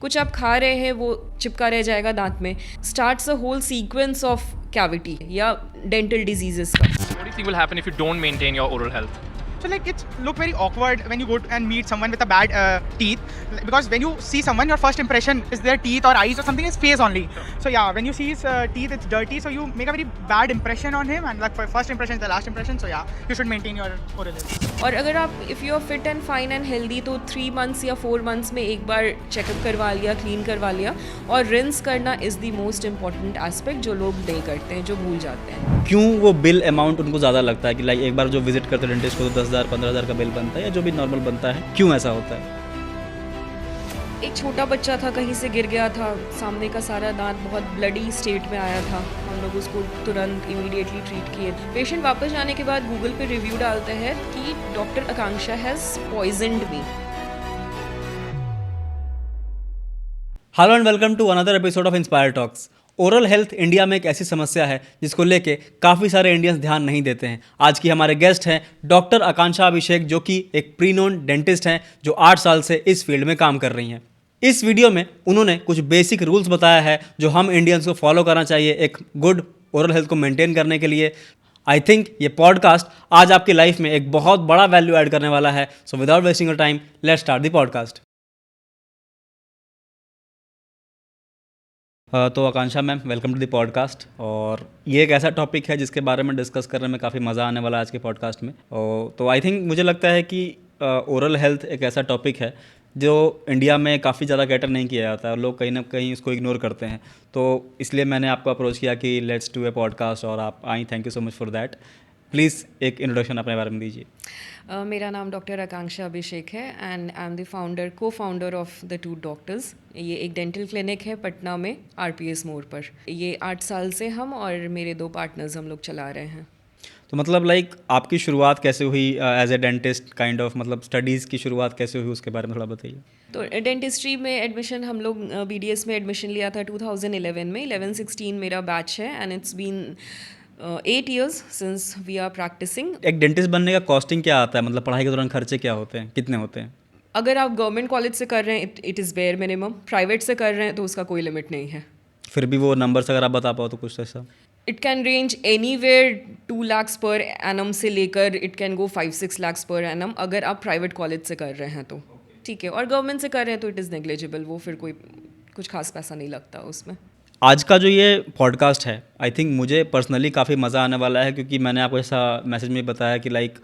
कुछ आप खा रहे हैं वो चिपका रह जाएगा दांत में. Starts a whole sequence of cavity या डेंटल डिजीजेस का. What do you think will happen if you don't maintain your oral health? So like it's look very awkward when you go and meet someone with a bad teeth, because when you see someone, your first impression is their teeth or eyes or something, is face only. So yeah, when you see his teeth, it's dirty, so you make a very bad impression on him, and like first impression is the last impression. So yeah, you should maintain your oral health. और अगर आप if you are fit and fine and healthy तो 3 months या 4 months में एक बार checkup करवा लिया, clean करवा लिया. और रिंस करना is the most important aspect जो लोग नहीं करते हैं, जो भूल जाते हैं. क्यों वो बिल अमाउंट उनको ज़्यादा लगता है कि लाइक एक बार जो विजिट करते हैं डेंटिस्ट को तो 10,000 15,000 का बिल बनता है या जो भी नॉर्मल बनता है, क्यों ऐसा होता है? एक छोटा बच्चा था, कहीं से गिर गया था, सामने का सारा दांत बहुत ब्लडी स्टेट में आया था. हम लोग उसको तुरंत इमीडिएटली ट्रीट किए. पेशेंट वापस जाने के बाद गूगल पे रिव्यू डालते हैं कि doctor Akanksha has poisoned me. Hello and welcome to another episode of inspire talks. Oral health India में एक ऐसी समस्या है जिसको लेके काफ़ी सारे इंडियंस ध्यान नहीं देते हैं. आज की हमारे गेस्ट हैं डॉक्टर आकांक्षा अभिषेक, जो कि एक प्री नोन डेंटिस्ट हैं जो 8 साल से इस फील्ड में काम कर रही हैं. इस वीडियो में उन्होंने कुछ बेसिक रूल्स बताया है जो हम इंडियंस को फॉलो करना चाहिए एक गुड ओरल हेल्थ को मेंटेन करने के लिए. आई थिंक ये पॉडकास्ट आज आपकी लाइफ में एक बहुत बड़ा वैल्यू ऐड करने वाला है. So without wasting your time, let's start the podcast. तो Akanksha ma'am, welcome to the podcast. और ये एक ऐसा टॉपिक है जिसके बारे में डिस्कस करने में काफ़ी मज़ा आने वाला है आज के पॉडकास्ट में. तो आई थिंक मुझे लगता है कि ओरल हेल्थ एक ऐसा टॉपिक है जो इंडिया में काफ़ी ज़्यादा कैटर नहीं किया जाता है और लोग कहीं ना कहीं उसको इग्नोर करते हैं. तो इसलिए मैंने आपको अप्रोच किया कि लेट्स डू ए पॉडकास्ट और आप आई. Thank you so much for that. Please एक इंट्रोडक्शन अपने बारे में दीजिए. मेरा नाम डॉक्टर आकांक्षा अभिषेक है एंड आई एम द को founder of the two doctors. ये एक डेंटल क्लिनिक है पटना में, RPS मोड़ पर. ये 8 साल से हम और मेरे 2 पार्टनर्स हम लोग चला रहे हैं. तो मतलब लाइक आपकी शुरुआत कैसे हुई as a dentist kind of, मतलब स्टडीज़ की शुरुआत कैसे हुई उसके बारे में थोड़ा बताइए. तो डेंटिस्ट्री में एडमिशन हम लोग BDS में एडमिशन लिया था 2011 में. 11-16 मेरा बैच है and it's been 8 years since we are practicing. एक डेंटिस्ट बनने का कॉस्टिंग क्या आता है, मतलब पढ़ाई के दौरान खर्चे क्या होते हैं, कितने होते हैं? अगर आप गवर्नमेंट कॉलेज से कर रहे हैं it is bare minimum. Private से कर रहे हैं तो उसका कोई लिमिट नहीं है. फिर भी वो नंबर्स अगर आप बता पाओ तो कुछ ऐसा. It can range anywhere 2 lakhs per annum से लेकर it can go 5-6 lakhs per annum अगर आप प्राइवेट कॉलेज से कर रहे हैं तो. ठीक है. और गवर्नमेंट से कर रहे हैं तो इट इज़ नेग्लिजिबल. वो फिर कोई कुछ खास पैसा नहीं लगता उसमें. आज का जो ये पॉडकास्ट है, आई थिंक मुझे पर्सनली काफ़ी मज़ा आने वाला है क्योंकि मैंने आपको ऐसा मैसेज में बताया कि लाइक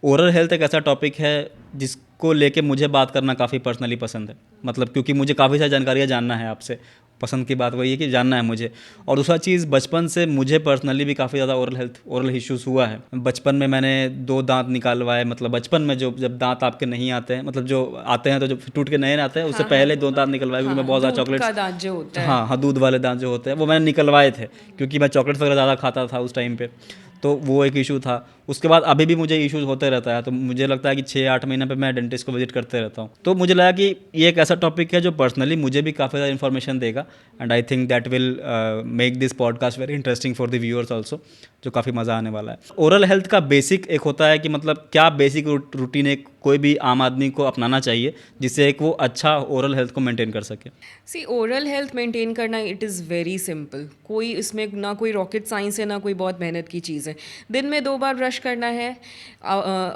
ओरल हेल्थ एक ऐसा टॉपिक है जिसको लेके मुझे बात करना काफ़ी पर्सनली पसंद है. मतलब क्योंकि मुझे काफ़ी सारी जानकारियाँ जानना है आपसे. पसंद की बात वही है कि जानना है मुझे. और दूसरा चीज़, बचपन से मुझे पर्सनली भी काफ़ी ज़्यादा ओरल इश्यूज़ हुआ है. बचपन में मैंने 2 दांत निकालवाए. मतलब बचपन में जब दांत आपके नहीं आते हैं, मतलब जो आते हैं तो जो टूट के नए आते हैं उससे पहले 2 दांत निकलवाए क्योंकि मैं बहुत ज़्यादा चॉकलेट्स, दांत जो होता है, हाँ, दूध वाले दांत जो होते हैं वो मैंने निकलवाए थे क्योंकि मैं चॉकलेट्स वगैरह ज़्यादा खाता था उस टाइम पे. तो वो एक इशू था. उसके बाद अभी भी मुझे इश्यूज होते रहता है. तो मुझे लगता है कि 6-8 महीने पे मैं डेंटिस्ट को विजिट करते रहता हूँ. तो मुझे लगा कि ये एक ऐसा टॉपिक है जो पर्सनली मुझे भी काफ़ी ज़्यादा इन्फॉर्मेशन देगा and I think that will make this podcast very interesting for the viewers also, जो काफ़ी मज़ा आने वाला है. ओरल हेल्थ का बेसिक एक होता है कि मतलब क्या बेसिक रूटीन एक कोई भी आम आदमी को अपनाना चाहिए जिससे एक वो अच्छा ओरल हेल्थ को मेंटेन कर सके. सी ओरल हेल्थ मेंटेन करना इट इज़ वेरी सिंपल. कोई इसमें ना कोई रॉकेट साइंस है ना कोई बहुत मेहनत की चीज़ है. दिन में 2 बार ब्रश करना है.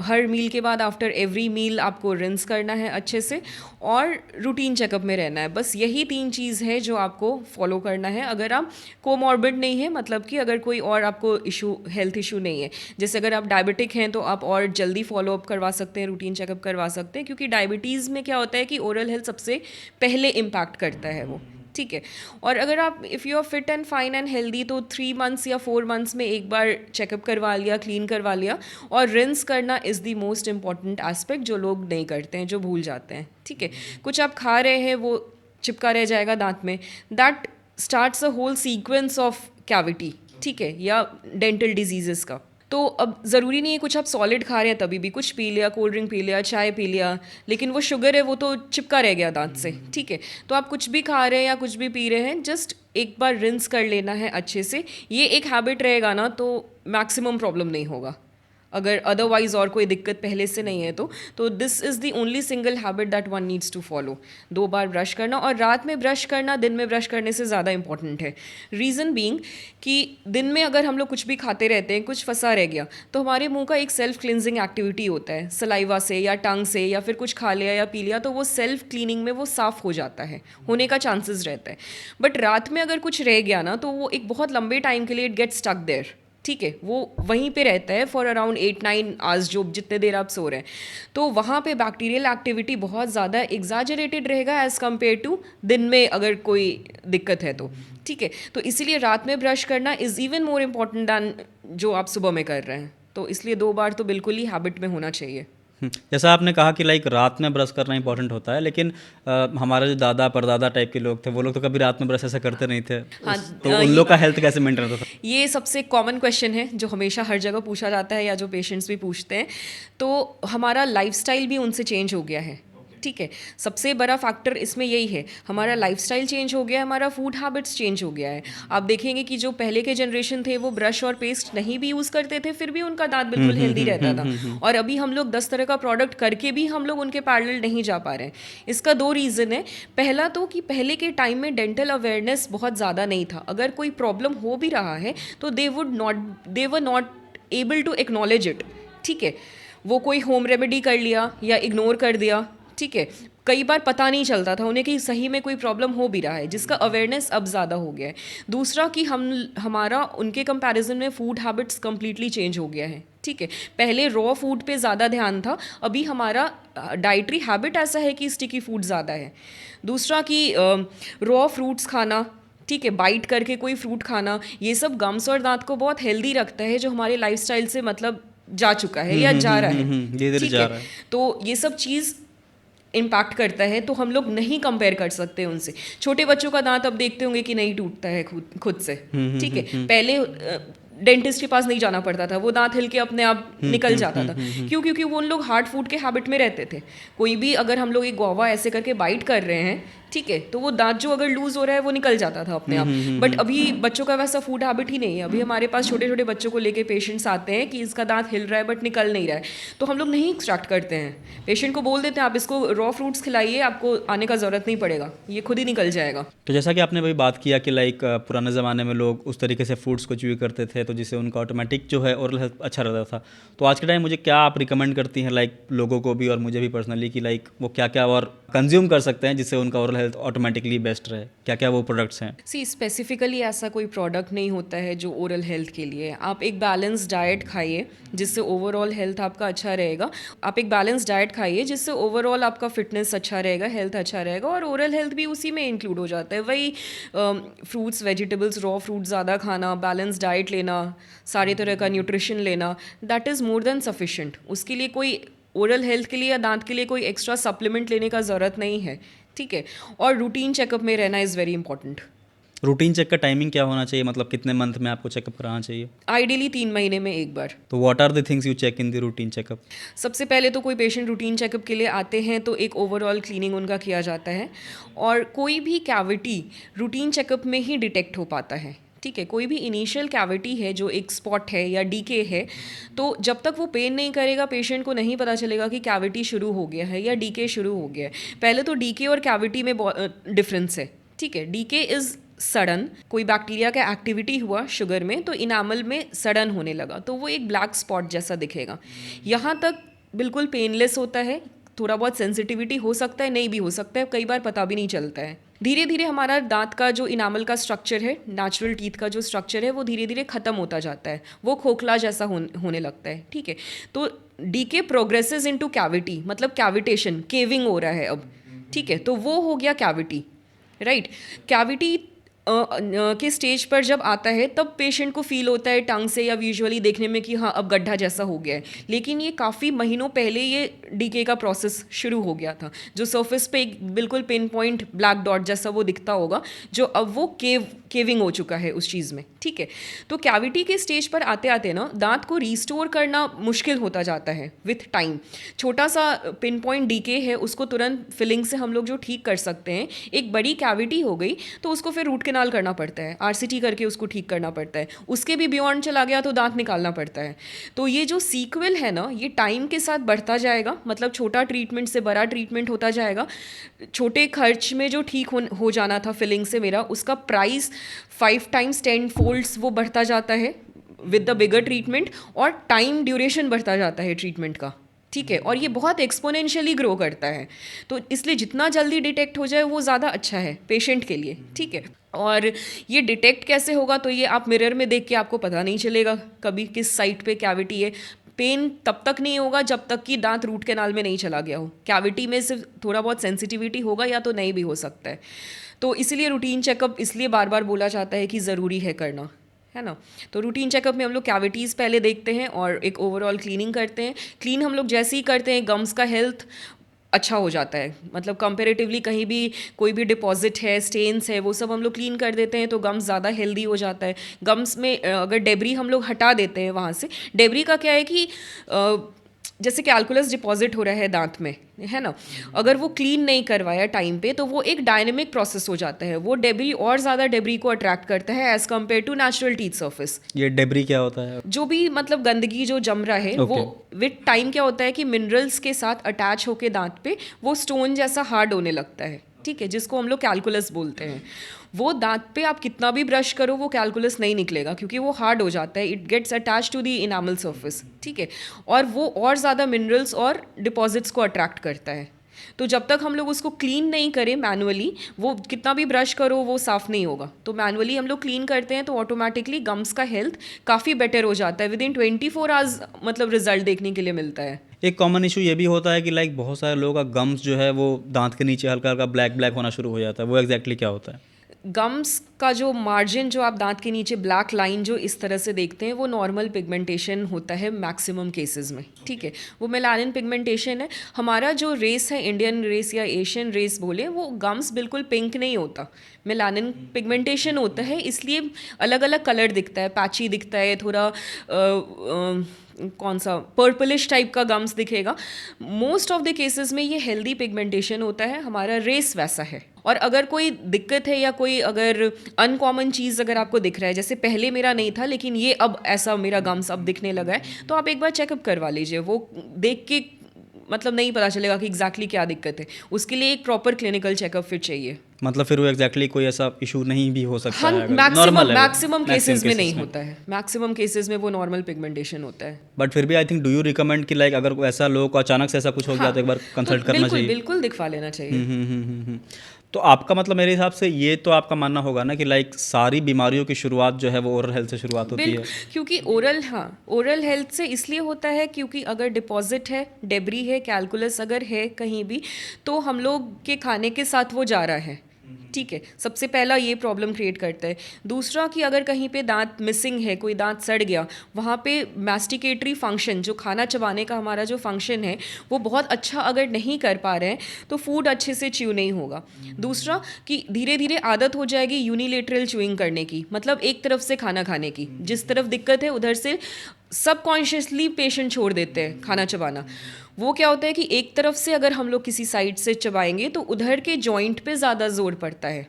हर मील के बाद आफ्टर एवरी मील आपको रिंस करना है अच्छे से और रूटीन चेकअप में रहना है. बस यही 3 चीज़ है जो आपको फॉलो करना है. अगर आप कोमॉर्बिड नहीं है, मतलब कि अगर कोई और आपको हेल्थ इशू नहीं है, जैसे अगर आप डायबिटिक हैं तो आप और जल्दी फॉलो अप करवा सकते हैं, रूटीन चेकअप करवा सकते हैं. क्योंकि डायबिटीज़ में क्या होता है कि ओरल हेल्थ सबसे पहले इम्पैक्ट करता है वो. ठीक है. और अगर आप if you are fit and fine and healthy तो 3 मंथ्स या 4 मंथ्स में एक बार चेकअप करवा लिया, क्लीन करवा लिया. और रिंस करना is the most important aspect जो लोग नहीं करते हैं, जो भूल जाते हैं. ठीक है. कुछ आप खा रहे हैं वो चिपका रह जाएगा दांत में. That starts a whole sequence of cavity. ठीक है. या डेंटल डिजीजेस का. तो अब ज़रूरी नहीं है कुछ आप सॉलिड खा रहे हैं तभी भी कुछ पी लिया, कोल्ड ड्रिंक पी लिया, चाय पी लिया, लेकिन वो शुगर है वो तो चिपका रह गया दांत से. ठीक है. तो आप कुछ भी खा रहे हैं या कुछ भी पी रहे हैं, जस्ट एक बार रिंस कर लेना है अच्छे से. ये एक हैबिट रहेगा ना तो मैक्सिमम प्रॉब्लम नहीं होगा. अगर अदरवाइज और कोई दिक्कत पहले से नहीं है तो this is the only single habit that one needs to follow. 2 बार ब्रश करना, और रात में ब्रश करना दिन में ब्रश करने से ज़्यादा इंपॉर्टेंट है. रीज़न बीइंग कि दिन में अगर हम लोग कुछ भी खाते रहते हैं, कुछ फंसा रह गया, तो हमारे मुंह का एक सेल्फ क्लिनजिंग एक्टिविटी होता है. सलाइवा से या टंग से या फिर कुछ खा लिया या पी लिया, तो वो सेल्फ क्लीनिंग में वो साफ़ हो जाता है, होने का चांसेस रहता है. बट रात में अगर कुछ रह गया ना, तो वो एक बहुत लंबे टाइम के लिए इट गेट स्टक देयर. ठीक है, वो वहीं पे रहता है फॉर अराउंड 8-9 आवर्स, जो जितने देर आप सो रहे हैं. तो वहाँ पे बैक्टीरियल एक्टिविटी बहुत ज़्यादा एग्जाजरेटेड रहेगा एज़ कम्पेयर टू दिन में अगर कोई दिक्कत है तो. ठीक है, तो इसीलिए रात में ब्रश करना is even more important than जो आप सुबह में कर रहे हैं. तो इसलिए 2 बार तो बिल्कुल ही हैबिट में होना चाहिए. जैसा आपने कहा कि लाइक रात में ब्रश करना इंपॉर्टेंट होता है, लेकिन हमारे जो दादा परदादा टाइप के लोग थे, वो लोग तो कभी रात में ब्रश ऐसा करते नहीं थे. हाँ, तो उन लोग का हेल्थ कैसे मेंटेन रहता था? ये सबसे कॉमन क्वेश्चन है जो हमेशा हर जगह पूछा जाता है या जो पेशेंट्स भी पूछते हैं. तो हमारा लाइफस्टाइल भी उनसे चेंज हो गया है. ठीक है, सबसे बड़ा फैक्टर इसमें यही है, हमारा लाइफस्टाइल चेंज हो गया है, हमारा फूड हैबिट्स चेंज हो गया है. आप देखेंगे कि जो पहले के जनरेशन थे वो ब्रश और पेस्ट नहीं भी यूज़ करते थे, फिर भी उनका दांत बिल्कुल हेल्दी रहता था. और अभी हम लोग 10 तरह का प्रोडक्ट करके भी हम लोग उनके पैरेलल नहीं जा पा रहे हैं. इसका 2 रीज़न है. पहला तो कि पहले के टाइम में डेंटल अवेयरनेस बहुत ज़्यादा नहीं था. अगर कोई प्रॉब्लम हो भी रहा है तो they were not able to acknowledge it. ठीक है, वो कोई होम रेमेडी कर लिया या इग्नोर कर दिया. ठीक है, कई बार पता नहीं चलता था उन्हें कि सही में कोई प्रॉब्लम हो भी रहा है, जिसका अवेयरनेस अब ज़्यादा हो गया है. दूसरा कि हमारा उनके कंपैरिजन में फूड हैबिट्स कम्प्लीटली चेंज हो गया है. ठीक है, पहले रॉ फूड पे ज़्यादा ध्यान था, अभी हमारा डाइटरी हैबिट ऐसा है कि स्टिकी फूड ज़्यादा है. दूसरा कि रॉ फ्रूट्स खाना, ठीक है, बाइट करके कोई फ्रूट खाना, ये सब गम्स और दांत को बहुत हेल्दी रखता है, जो हमारे लाइफस्टाइल से मतलब जा चुका है या जा रहा है. ठीक है, तो ये सब चीज़ इम्पैक्ट करता है. तो हम लोग नहीं कंपेयर कर सकते उनसे. छोटे बच्चों का दांत अब देखते होंगे कि नहीं टूटता है खुद से. ठीक है, पहले डेंटिस्ट के पास नहीं जाना पड़ता था, वो दांत हिल के अपने आप निकल जाता था. क्यों? क्योंकि वो उन लोग हार्ड फूड के हैबिट में रहते थे. कोई भी अगर हम लोग एक गुआवा ऐसे करके बाइट कर रहे हैं, ठीक है, तो वो दांत जो अगर लूज हो रहा है वो निकल जाता था अपने आप. बट अभी बच्चों का वैसा फूड हैबिट ही नहीं है. अभी हमारे पास छोटे छोटे बच्चों को लेके पेशेंट्स आते हैं कि इसका दांत हिल रहा है बट निकल नहीं रहा है, तो हम लोग नहीं एक्सट्रैक्ट करते हैं. पेशेंट को बोल देते हैं आप इसको रॉ फ्रूट्स खिलाइए, आपको आने का ज़रूरत नहीं पड़ेगा, ये खुद ही निकल जाएगा. तो जैसा कि आपने अभी बात किया कि लाइक पुराने ज़माने में लोग उस तरीके से फूड्स को च्यू करते थे, तो जिससे उनका ऑटोमेटिक जो है ओरल हेल्थ अच्छा रहता था. तो आज के टाइम मुझे क्या आप रिकमेंड करती हैं लाइक लोगों को भी और मुझे भी पर्सनली, कि लाइक वो क्या क्या और कंज्यूम कर सकते हैं जिससे उनका ओरल हेल्थ ऑटोमेटिकली बेस्ट रहे? क्या क्या वो प्रोडक्ट्स हैं? सी स्पेसिफिकली ऐसा कोई प्रोडक्ट नहीं होता है जो ओरल हेल्थ के लिए. आप एक बैलेंस डाइट खाइए जिससे ओवरऑल हेल्थ आपका अच्छा रहेगा. आप एक बैलेंस डाइट खाइए जिससे ओवरऑल आपका फिटनेस अच्छा रहेगा, हेल्थ अच्छा रहेगा, और ओरल हेल्थ भी उसी में इंक्लूड हो जाता है. वही फ्रूट्स, वेजिटेबल्स, रॉ फ्रूट ज़्यादा खाना, बैलेंस डाइट लेना, सारे तरह का न्यूट्रिशन लेना, that is more than sufficient. उसके लिए कोई ओरल हेल्थ के लिए या दांत के लिए कोई एक्स्ट्रा सप्लीमेंट लेने का ज़रूरत नहीं है. ठीक है, और रूटीन चेकअप में रहना is very important. Routine check का टाइमिंग क्या होना चाहिए, मतलब कितने मंथ में आपको चेकअप कराना चाहिए? आइडियली 3 महीने में एक बार. तो what are the things you check in the routine checkup? सबसे पहले तो कोई पेशेंट रूटीन चेकअप के लिए आते हैं तो एक ओवरऑल क्लीनिंग उनका किया जाता है, और कोई भी कैविटी रूटीन चेकअप में ही डिटेक्ट हो पाता है. ठीक है, कोई भी इनिशियल कैविटी है जो एक स्पॉट है या डीके है, तो जब तक वो पेन नहीं करेगा पेशेंट को नहीं पता चलेगा कि कैविटी शुरू हो गया है या डीके शुरू हो गया है. पहले तो डीके और कैविटी में डिफरेंस है. ठीक है, डीके इज़ सडन, कोई बैक्टीरिया का एक्टिविटी हुआ शुगर में तो इनामल में सडन होने लगा, तो वो एक ब्लैक स्पॉट जैसा दिखेगा. यहाँ तक बिल्कुल पेनलेस होता है, थोड़ा बहुत सेंसिटिविटी हो सकता है, नहीं भी हो सकता है, कई बार पता भी नहीं चलता है. धीरे धीरे हमारा दांत का जो इनामल का स्ट्रक्चर है, नेचुरल टीथ का जो स्ट्रक्चर है, वो धीरे धीरे ख़त्म होता जाता है, वो खोखला जैसा होने लगता है. ठीक है, तो डीके प्रोग्रेसेस इनटू कैविटी, मतलब कैविटेशन, केविंग हो रहा है अब. ठीक है, तो वो हो गया कैविटी. राइट, कैविटी के स्टेज पर जब आता है तब पेशेंट को फील होता है टंग से या विजुअली देखने में कि हाँ अब गड्ढा जैसा हो गया है, लेकिन ये काफ़ी महीनों पहले ये डीके का प्रोसेस शुरू हो गया था. जो सरफेस पे एक बिल्कुल पिन पॉइंट ब्लैक डॉट जैसा वो दिखता होगा, जो अब वो केव केविंग हो चुका है उस चीज़ में, ठीक है। तो कैविटी के स्टेज पर आते आते ना दांत को रिस्टोर करना मुश्किल होता जाता है विथ टाइम। छोटा सा पिन पॉइंट डीके है, उसको तुरंत फिलिंग से हम लोग जो ठीक कर सकते हैं। एक बड़ी कैविटी हो गई तो उसको फिर रूट कैनाल करना पड़ता है, आरसीटी करके उसको ठीक करना पड़ता है। उसके भी बियॉन्ड चला गया तो दांत निकालना पड़ता है। तो ये जो सीक्वल है ना, ये टाइम के साथ बढ़ता जाएगा, मतलब छोटा ट्रीटमेंट से बड़ा ट्रीटमेंट होता जाएगा। छोटे खर्च में जो ठीक हो जाना था फिलिंग से मेरा, उसका प्राइस 5 times 10 folds वो बढ़ता जाता है विद द बिगर ट्रीटमेंट, और टाइम ड्यूरेशन बढ़ता जाता है ट्रीटमेंट का, ठीक है। और ये बहुत एक्सपोनेंशियली ग्रो करता है, तो इसलिए जितना जल्दी डिटेक्ट हो जाए वो ज़्यादा अच्छा है पेशेंट के लिए, ठीक है। और ये डिटेक्ट कैसे होगा, तो ये आप मिरर में देख के आपको पता नहीं चलेगा कभी किस साइड पे कैविटी है। पेन तब तक नहीं होगा जब तक कि दांत रूट कैनाल में नहीं चला गया हो। कैविटी में सिर्फ थोड़ा बहुत सेंसिटिविटी होगा या तो नहीं भी हो सकता है। तो इसीलिए रूटीन चेकअप इसलिए बार बार बोला जाता है कि ज़रूरी है करना, है ना। तो रूटीन चेकअप में हम लोग कैविटीज़ पहले देखते हैं और एक ओवरऑल क्लीनिंग करते हैं। क्लीन हम लोग जैसे ही करते हैं गम्स का हेल्थ अच्छा हो जाता है, मतलब कंपेरेटिवली कहीं भी कोई भी डिपॉजिट है, स्टेन्स है, वो सब हम लोग क्लीन कर देते हैं तो गम्स ज़्यादा हेल्दी हो जाता है। गम्स में अगर डेब्री हम लोग हटा देते हैं वहाँ से, डेब्री का क्या है कि जैसे कैलकुलस डिपॉजिट हो रहा है दांत में, है ना, अगर वो क्लीन नहीं करवाया टाइम पे तो वो एक डायनेमिक प्रोसेस हो जाता है। वो डेब्री और ज़्यादा डेब्री को अट्रैक्ट करता है as compare to natural teeth surface. ये डेब्री क्या होता है? जो भी मतलब गंदगी जो जम रहा है वो विथ टाइम क्या होता है कि मिनरल्स के साथ अटैच होके दांत पे वो स्टोन जैसा हार्ड होने लगता है, ठीक है, जिसको हम लोग कैलकुलस बोलते हैं। वो दांत पे आप कितना भी ब्रश करो वो कैलकुलस नहीं निकलेगा क्योंकि वो हार्ड हो जाता है, it gets attach to the enamel surface, ठीक है। और वो और ज़्यादा मिनरल्स और डिपॉजिट्स को अट्रैक्ट करता है। तो जब तक हम लोग उसको क्लीन नहीं करें मैनुअली, वो कितना भी ब्रश करो वो साफ़ नहीं होगा। तो मैनुअली हम लोग क्लीन करते हैं तो ऑटोमेटिकली गम्स का हेल्थ काफ़ी बेटर हो जाता है। विदिन 24 आवर्स मतलब रिजल्ट देखने के लिए मिलता है। एक कॉमन इशू ये भी होता है कि लाइक बहुत सारे लोगों का गम्स जो है वो दांत के नीचे हल्का हल्का ब्लैक ब्लैक होना शुरू हो जाता है, वो एग्जैक्टली क्या होता है? गम्स का जो मार्जिन जो आप दांत के नीचे ब्लैक लाइन जो इस तरह से देखते हैं वो नॉर्मल पिगमेंटेशन होता है मैक्सिमम केसेस में, ठीक है। वो मेलानिन पिगमेंटेशन है। हमारा जो रेस है, इंडियन रेस या एशियन रेस बोले, वो गम्स बिल्कुल पिंक नहीं होता, मेलानिन पिगमेंटेशन होता है, इसलिए अलग अलग कलर दिखता है, पैची दिखता है, थोड़ा कौन सा पर्पलिश टाइप का गम्स दिखेगा। मोस्ट ऑफ द केसेस में ये हेल्दी पिगमेंटेशन होता है, हमारा रेस वैसा है। और अगर कोई दिक्कत है या कोई अगर अनकॉमन चीज़ अगर आपको दिख रहा है, जैसे पहले मेरा नहीं था लेकिन ये अब ऐसा मेरा गम्स अब दिखने लगा है, तो आप एक बार चेकअप करवा लीजिए। वो देख के मतलब नहीं पता चलेगा कि एग्जैक्टली क्या दिक्कत है, उसके लिए एक प्रॉपर क्लिनिकल चेकअप फिर चाहिए। मतलब फिर वो एग्जैक्टली कोई ऐसा इशू नहीं भी हो सकता है? मैक्सिमम केसेस में नहीं होता है, मैक्सिमम केसेस में वो नॉर्मल पिगमेंटेशन होता है। बट फिर भी I think do you recommend कि लाइक अगर ऐसा लोगों को अचानक से ऐसा कुछ हो गया तो एक बार कंसल्ट करना चाहिए? बिल्कुल दिखवा लेना चाहिए। तो आपका मतलब मेरे हिसाब से ये तो आपका मानना होगा ना कि लाइक सारी बीमारियों की शुरुआत जो है वो ओरल हेल्थ से शुरुआत होती है? क्योंकि ओरल हेल्थ से इसलिए होता है क्योंकि अगर डिपॉजिट है, डेब्री है, कैलकुलस अगर है कहीं भी, तो हम लोग के खाने के साथ वो जा रहा है, ठीक है। सबसे पहला ये प्रॉब्लम क्रिएट करता है। दूसरा कि अगर कहीं पे दांत मिसिंग है, कोई दांत सड़ गया, वहाँ पे मैस्टिकेटरी फंक्शन जो खाना चबाने का हमारा जो फंक्शन है वो बहुत अच्छा अगर नहीं कर पा रहे हैं तो फूड अच्छे से च्यू नहीं होगा। दूसरा कि धीरे धीरे आदत हो जाएगी यूनिलेटरल च्यूइंग करने की, मतलब एक तरफ से खाना खाने की, जिस तरफ दिक्कत है उधर से सबकॉन्शियसली पेशेंट छोड़ देते हैं खाना चबाना। वो क्या होता है कि एक तरफ से अगर हम लोग किसी साइड से चबाएंगे तो उधर के जॉइंट पे ज़्यादा जोर पड़ता है।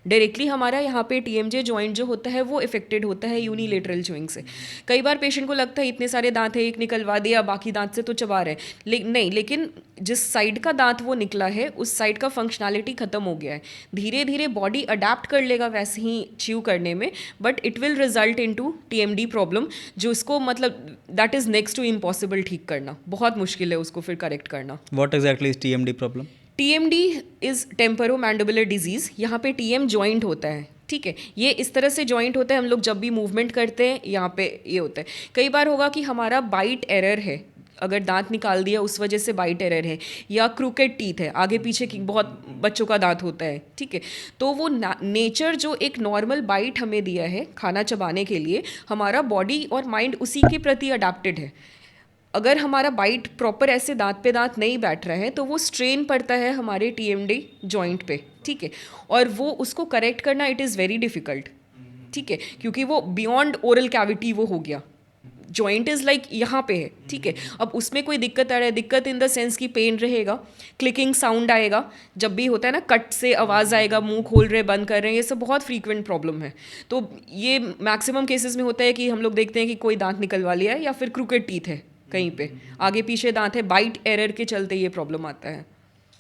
डायरेक्टली हमारा यहाँ पे TMJ जॉइंट जो होता है वो इफेक्टेड होता है यूनिलेटरल च्यूइंग से। कई बार पेशेंट को लगता है इतने सारे दांत है, एक निकलवा दिया, बाकी दांत से तो चबा रहे हैं, नहीं, लेकिन जिस साइड का दांत वो निकला है उस साइड का फंक्शनैलिटी ख़त्म हो गया है। धीरे धीरे बॉडी अडेप्ट कर लेगा वैसे ही च्यू करने में, but it will result into TMD problem, जो इसको मतलब that is next to impossible ठीक करना, बहुत मुश्किल है उसको फिर करेक्ट करना। What exactly is TMD problem? TMD is temporomandibular disease. यहाँ पे TM जॉइंट होता है, ठीक है। ये इस तरह से जॉइंट होता है, हम लोग जब भी मूवमेंट करते हैं यहाँ पे ये होता है। कई बार होगा कि हमारा बाइट एरर है, अगर दांत निकाल दिया उस वजह से बाइट एरर है, या क्रूकेड टीथ है, आगे पीछे की बहुत बच्चों का दांत होता है, ठीक है। तो वो नेचर जो एक नॉर्मल बाइट हमें दिया है खाना चबाने के लिए, हमारा बॉडी और माइंड उसी के प्रति अडेप्टेड है। अगर हमारा बाइट प्रॉपर ऐसे दांत पे दांत नहीं बैठ रहा है तो वो स्ट्रेन पड़ता है हमारे TMD जॉइंट पे, ठीक है। और वो उसको करेक्ट करना इट इज़ वेरी डिफ़िकल्ट, ठीक है, क्योंकि वो बियॉन्ड ओरल कैविटी वो हो गया, जॉइंट इज़ लाइक यहाँ पे है, ठीक है। अब उसमें कोई दिक्कत आ रहा है, दिक्कत इन द सेंस कि पेन रहेगा, क्लिकिंग साउंड आएगा, जब भी होता है ना कट से आवाज़ आएगा, मुंह खोल रहे बंद कर रहे हैं, ये सब बहुत फ्रीक्वेंट प्रॉब्लम है। तो ये मैक्सिमम केसेस में होता है कि हम लोग देखते हैं कि कोई दांत निकलवा लिया है या फिर क्रूकेड टीथ है, कहीं पे आगे पीछे दांत है, बाइट एरर के चलते ये प्रॉब्लम आता है।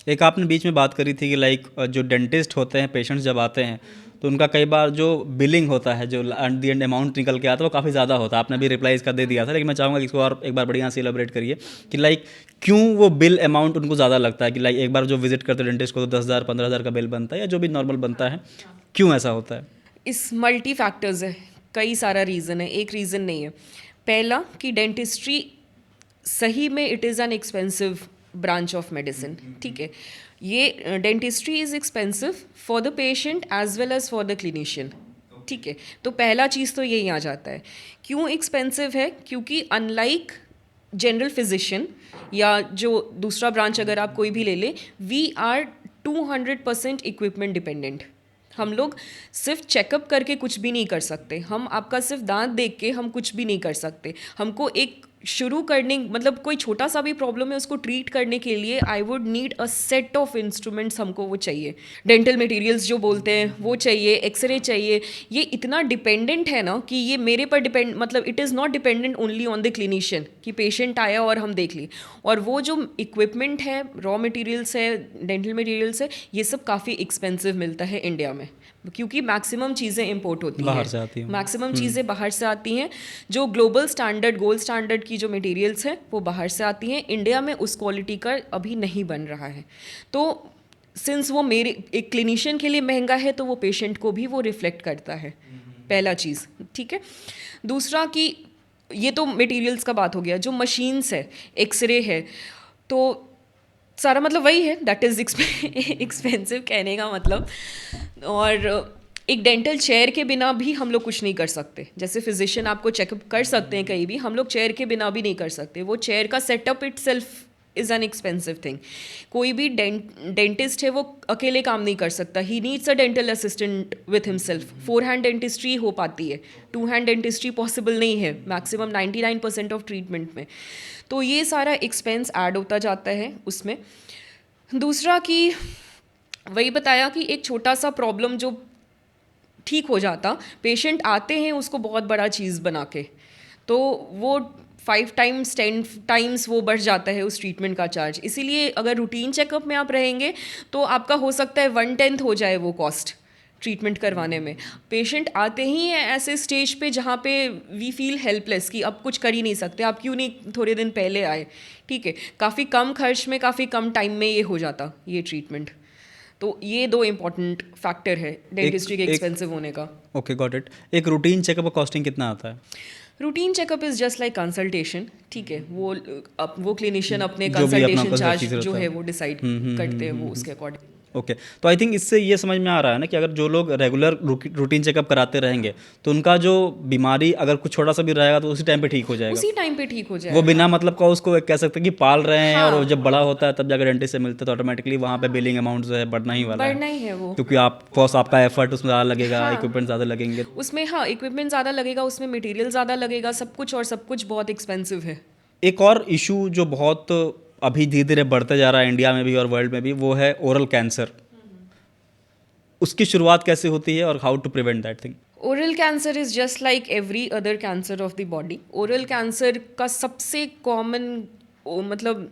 एक आपने बीच में बात करी थी कि लाइक जो डेंटिस्ट होते हैं, पेशेंट्स जब आते हैं तो उनका कई बार जो बिलिंग होता है, जो एट द एंड अमाउंट निकल के आता है वो काफ़ी ज़्यादा होता है। आपने भी रिप्लाई इसका दे दिया था, लेकिन मैं चाहूँगा कि इसको और एक बार बढ़िया से इलेबोरेट करिए कि लाइक क्यों वो बिल अमाउंट उनको ज़्यादा लगता है, कि लाइक एक बार जो विजिट करते हैं डेंटिस्ट को तो 10,000 15,000 का बिल बनता है या जो भी नॉर्मल बनता है, क्यों ऐसा होता है? इस मल्टी फैक्टर्स है, कई सारा रीज़न है, एक रीज़न नहीं है। पहला कि डेंटिस्ट्री सही में it is an expensive branch of medicine, ठीक है। ये dentistry is expensive for the patient as well as for the clinician, ठीक है। तो पहला चीज़ तो यही आ जाता है। क्यों एक्सपेंसिव है? क्योंकि अनलाइक जनरल फिजिशियन या जो दूसरा ब्रांच अगर आप कोई भी ले लें, वी आर 200% इक्विपमेंट डिपेंडेंट। हम लोग सिर्फ चेकअप करके कुछ भी नहीं कर सकते, हम आपका सिर्फ दांत देख के हम कुछ भी नहीं कर सकते। हमको एक शुरू करने मतलब कोई छोटा सा भी प्रॉब्लम है उसको ट्रीट करने के लिए I would need a set of instruments, हमको वो चाहिए, डेंटल मटेरियल्स जो बोलते हैं वो चाहिए, एक्सरे चाहिए। ये इतना डिपेंडेंट है ना कि ये मेरे पर डिपेंड, मतलब it is not dependent only on the clinician कि पेशेंट आया और हम देख ली। और वो जो इक्विपमेंट है, रॉ मटेरियल्स है, डेंटल मटेरियल्स है, ये सब काफ़ी एक्सपेंसिव मिलता है इंडिया में, क्योंकि मैक्सिमम चीज़ें इंपोर्ट होती हैं, बाहर से आती हैं। मैक्सिमम चीज़ें बाहर से आती हैं। जो ग्लोबल स्टैंडर्ड, गोल्ड स्टैंडर्ड की जो मटेरियल्स हैं वो बाहर से आती हैं, इंडिया में उस क्वालिटी का अभी नहीं बन रहा है। तो सिंस वो मेरे एक क्लिनिशियन के लिए महंगा है तो वो पेशेंट को भी वो रिफ्लेक्ट करता है, पहला चीज़, ठीक है। दूसरा कि ये तो मटेरियल्स का बात हो गया, जो मशीन्स है, एक्सरे है, तो सारा मतलब वही है, दैट इज़ एक्सपेंसिव कहने का मतलब। और एक डेंटल चेयर के बिना भी हम लोग कुछ नहीं कर सकते। जैसे फिजिशियन आपको चेकअप कर सकते हैं कहीं भी, हम लोग चेयर के बिना भी नहीं कर सकते। वो चेयर का setup it self is an expensive thing. कोई भी डेंटिस्ट है वो अकेले काम नहीं कर सकता, he needs a dental assistant with himself. 4 hand dentistry हो पाती है, 2 हैंड डेंटिस्ट्री पॉसिबल नहीं है मैक्सिमम 99% ऑफ ट्रीटमेंट में। तो ये सारा एक्सपेंस ऐड होता जाता है उसमें। दूसरा कि वही बताया कि एक छोटा सा प्रॉब्लम जो ठीक हो जाता, पेशेंट आते हैं उसको बहुत बड़ा चीज़ बना के, तो वो 5 टाइम्स 10 टाइम्स वो बढ़ जाता है उस ट्रीटमेंट का चार्ज। इसीलिए अगर रूटीन चेकअप में आप रहेंगे तो आपका हो सकता है 1/10 हो जाए वो कॉस्ट ट्रीटमेंट करवाने में। पेशेंट आते ही हैं ऐसे स्टेज पे जहाँ पे वी फील हेल्पलेस कि अब कुछ कर ही नहीं सकते, आप क्यों नहीं थोड़े दिन पहले आए, ठीक है। काफ़ी कम खर्च में, काफ़ी कम टाइम में ये हो जाता ये ट्रीटमेंट। तो ये 2 इम्पॉर्टेंट फैक्टर है डेंटिस्ट्री के एक्सपेंसिव होने का। Okay, got it. एक रूटीन चेकअप का कॉस्टिंग कितना आता है? Routine checkup is just like consultation, ठीक है। वो क्लिनिशियन अपने जो भी अपना कंसल्टेशन चार्ज फीस जो रहता है है। वो डिसाइड करते हैं वो उसके अकॉर्डिंग। ओके, तो आई थिंक इससे ये समझ में आ रहा है ना कि अगर जो लोग रेगुलर रूटीन चेकअप कराते रहेंगे तो उनका जो बीमारी अगर कुछ छोटा सा भी रहेगा तो उसी टाइम पे ठीक हो जाएगा, उसी टाइम पे ठीक हो जाए। वो बिना मतलब का उसको एक कह सकते हैं कि पाल रहे हैं। हाँ। और वो जब बड़ा होता है तब जाकर डेंटिस्ट से मिलते हैं तो ऑटोमेटिकली वहाँ पे बिलिंग अमाउंट जो है बढ़ना ही वाला बढ़ना ही है वो, क्योंकि आप फर्स्ट आपका एफर्ट उसमें ज़्यादा लगेगा, हाँ। इक्विपमेंट ज़्यादा लगेंगे। उसमें हाँ इक्विपमेंट ज़्यादा लगेगा, उसमें मटेरियल ज़्यादा लगेगा, सब कुछ, और सब कुछ बहुत एक्सपेंसिव है। एक और इशू जो बहुत अभी धीरे धीरे बढ़ते जा रहा है इंडिया में भी और वर्ल्ड में भी, वो है ओरल कैंसर। उसकी शुरुआत कैसे होती है और how to prevent that thing? Oral cancer is just like every other cancer of the body. Oral cancer का सबसे कॉमन मतलब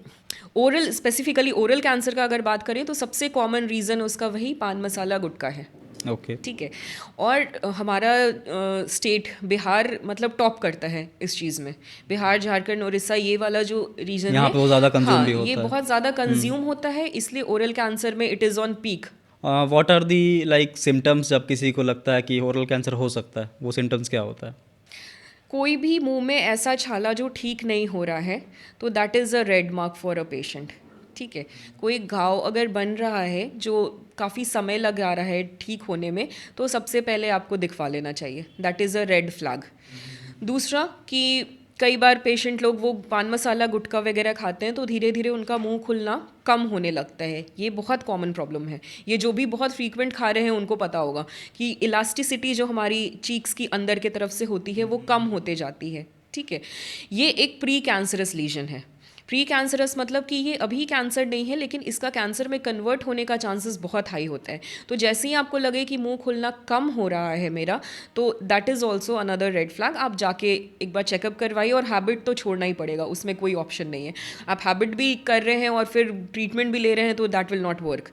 ओरल, स्पेसिफिकली ओरल कैंसर का अगर बात करें तो सबसे कॉमन रीज़न उसका वही पान मसाला गुटखा है, ओके, ठीक है। और हमारा स्टेट बिहार मतलब टॉप करता है इस चीज़ में। बिहार, झारखंड, उड़ीसा, ये वाला जो रीजन यहाँ है पे वो ज़्यादा कंज्यूम हाँ, भी होता ये है। बहुत ज़्यादा कंज्यूम होता है, इसलिए ओरल कैंसर में it is on peak. What are the like symptoms जब किसी को लगता है कि ओरल कैंसर हो सकता है? वो सिम्टम्स क्या होता है? कोई भी मुंह में ऐसा छाला जो ठीक नहीं हो रहा है तो that is a red mark for a patient, ठीक है। कोई घाव अगर बन रहा है जो काफ़ी समय लग रहा है ठीक होने में, तो सबसे पहले आपको दिखवा लेना चाहिए, that is a red flag. दूसरा कि कई बार पेशेंट लोग वो पान मसाला गुटखा वगैरह खाते हैं तो धीरे धीरे उनका मुंह खुलना कम होने लगता है। ये बहुत कॉमन प्रॉब्लम है। ये जो भी बहुत फ्रीक्वेंट खा रहे हैं उनको पता होगा कि इलास्टिसिटी जो हमारी चीक्स की अंदर की तरफ से होती है वो कम होते जाती है। ठीक है, ये एक प्री कैंसरस लीजन है। प्री कैंसरस मतलब कि ये अभी कैंसर नहीं है लेकिन इसका कैंसर में कन्वर्ट होने का चांसेस बहुत हाई होता है। तो जैसे ही आपको लगे कि मुंह खुलना कम हो रहा है मेरा, तो that is also another red flag. आप जाके एक बार चेकअप करवाइए, और हैबिट तो छोड़ना ही पड़ेगा, उसमें कोई ऑप्शन नहीं है। आप हैबिट भी कर रहे हैं और फिर ट्रीटमेंट भी ले रहे हैं तो दैट विल नॉट वर्क।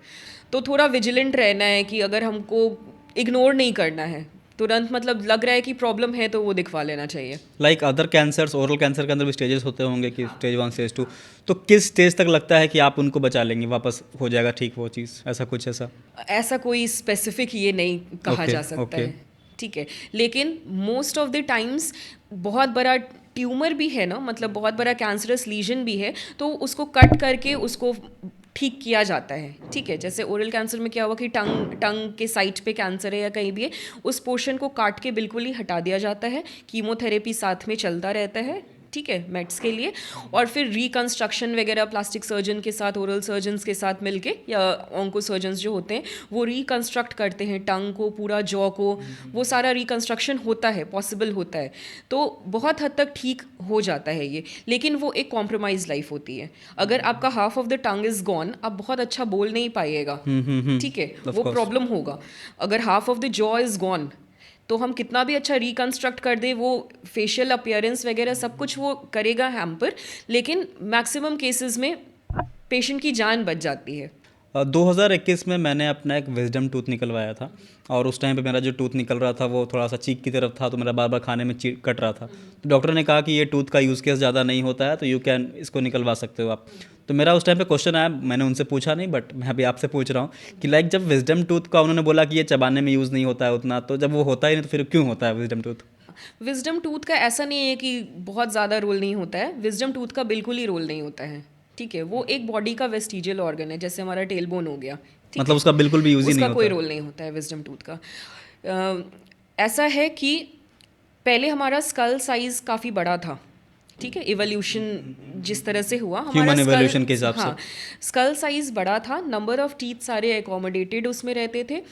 तो थोड़ा विजिलेंट रहना है कि अगर हमको इग्नोर नहीं करना है, तुरंत मतलब लग रहा है कि प्रॉब्लम है तो वो दिखवा लेना चाहिए। Like other cancers, oral cancer के अंदर भी स्टेजेस होते होंगे कि स्टेज 1 स्टेज 2, तो किस स्टेज तक लगता है कि आप उनको बचा लेंगे, वापस हो जाएगा ठीक वो चीज़, ऐसा कुछ ऐसा कोई स्पेसिफिक ये नहीं कहा Okay, जा सकता okay. है। ठीक है, लेकिन मोस्ट ऑफ द टाइम्स बहुत बड़ा ट्यूमर भी है ना, मतलब बहुत बड़ा कैंसरस लीजन भी है, तो उसको कट करके उसको ठीक किया जाता है। ठीक है, जैसे ओरल कैंसर में क्या हुआ कि टंग के साइट पे कैंसर है या कहीं भी है, उस पोर्शन को काट के बिल्कुल ही हटा दिया जाता है। कीमोथेरेपी साथ में चलता रहता है, ठीक है, मेट्स के लिए, और फिर रिकंस्ट्रक्शन वगैरह प्लास्टिक सर्जन के साथ, ओरल सर्जन्स के साथ मिलके, या ऑन्को सर्जन्स जो होते हैं वो रिकंस्ट्रक्ट करते हैं टंग को, पूरा जॉ को, वो सारा रिकंस्ट्रक्शन होता है, पॉसिबल होता है। तो बहुत हद तक ठीक हो जाता है ये, लेकिन वो एक कॉम्प्रोमाइज लाइफ होती है। अगर आपका half of the tongue is gone, आप बहुत अच्छा बोल नहीं पाइएगा, ठीक है, वो प्रॉब्लम होगा। अगर half of the jaw is gone, तो हम कितना भी अच्छा रिकंस्ट्रक्ट कर दे, वो फेशियल अपीयरेंस वगैरह सब कुछ वो करेगा हैम्पर, लेकिन मैक्सिमम केसेस में पेशेंट की जान बच जाती है। 2021 में मैंने अपना एक विजडम टूथ निकलवाया था, और उस टाइम पे मेरा जो टूथ निकल रहा था वो थोड़ा सा चीक की तरफ था, तो मेरा बार बार खाने में कट रहा था। तो डॉक्टर ने कहा कि ये टूथ का यूज़ केस ज़्यादा नहीं होता है, तो यू कैन इसको निकलवा सकते हो आप। तो मेरा उस टाइम पे क्वेश्चन आया, मैंने उनसे पूछा नहीं, बट मैं अभी आपसे पूछ रहा हूँ कि लाइक जब विजडम टूथ का उन्होंने बोला कि ये चबाने में यूज़ नहीं होता है उतना, तो जब वो होता ही नहीं तो फिर क्यों होता है विजडम टूथ? विजडम टूथ का ऐसा नहीं है कि बहुत ज़्यादा रोल नहीं होता है, विजडम टूथ का बिल्कुल ही रोल नहीं होता है। ठीक है, वो एक बॉडी का वेस्टिजियल ऑर्गन है, जैसे हमारा टेल बोन हो गया। ठीक मतलब उसका बिल्कुल भी यूज़ ही नहीं उसका होता कोई है। रोल नहीं होता है विजडम टूथ का। ऐसा है कि पहले हमारा स्कल साइज काफ़ी बड़ा था, ठीक है, इवोल्यूशन जिस तरह से हुआ हमारा Human evolution के हिसाब से। हाँ, स्कल साइज बड़ा था, नंबर ऑफ टीथ सारे एकोमोडेटेड उसमें रहते थे।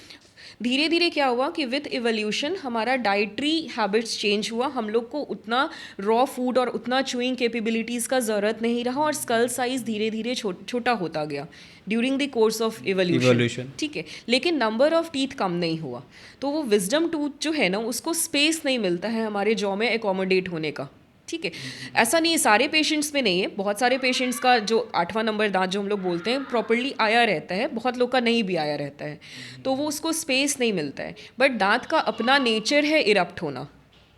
धीरे धीरे क्या हुआ कि विथ इवोल्यूशन हमारा डाइटरी हैबिट्स चेंज हुआ, हम लोग को उतना रॉ फूड और उतना चूइंग कैपेबिलिटीज़ का ज़रूरत नहीं रहा, और स्कल साइज धीरे धीरे छोटा होता गया during the course of evolution. ठीक है, लेकिन नंबर ऑफ टीथ कम नहीं हुआ। तो वो विजडम टूथ जो है ना, उसको स्पेस नहीं मिलता है हमारे जॉ में एकोमोडेट होने का। ठीक है, ऐसा नहीं है, सारे पेशेंट्स में नहीं है, बहुत सारे पेशेंट्स का जो 8वां नंबर दांत जो हम लोग बोलते हैं प्रॉपर्ली आया रहता है, बहुत लोग का नहीं भी आया रहता है, तो वो उसको स्पेस नहीं मिलता है। बट दांत का अपना नेचर है इरप्ट होना,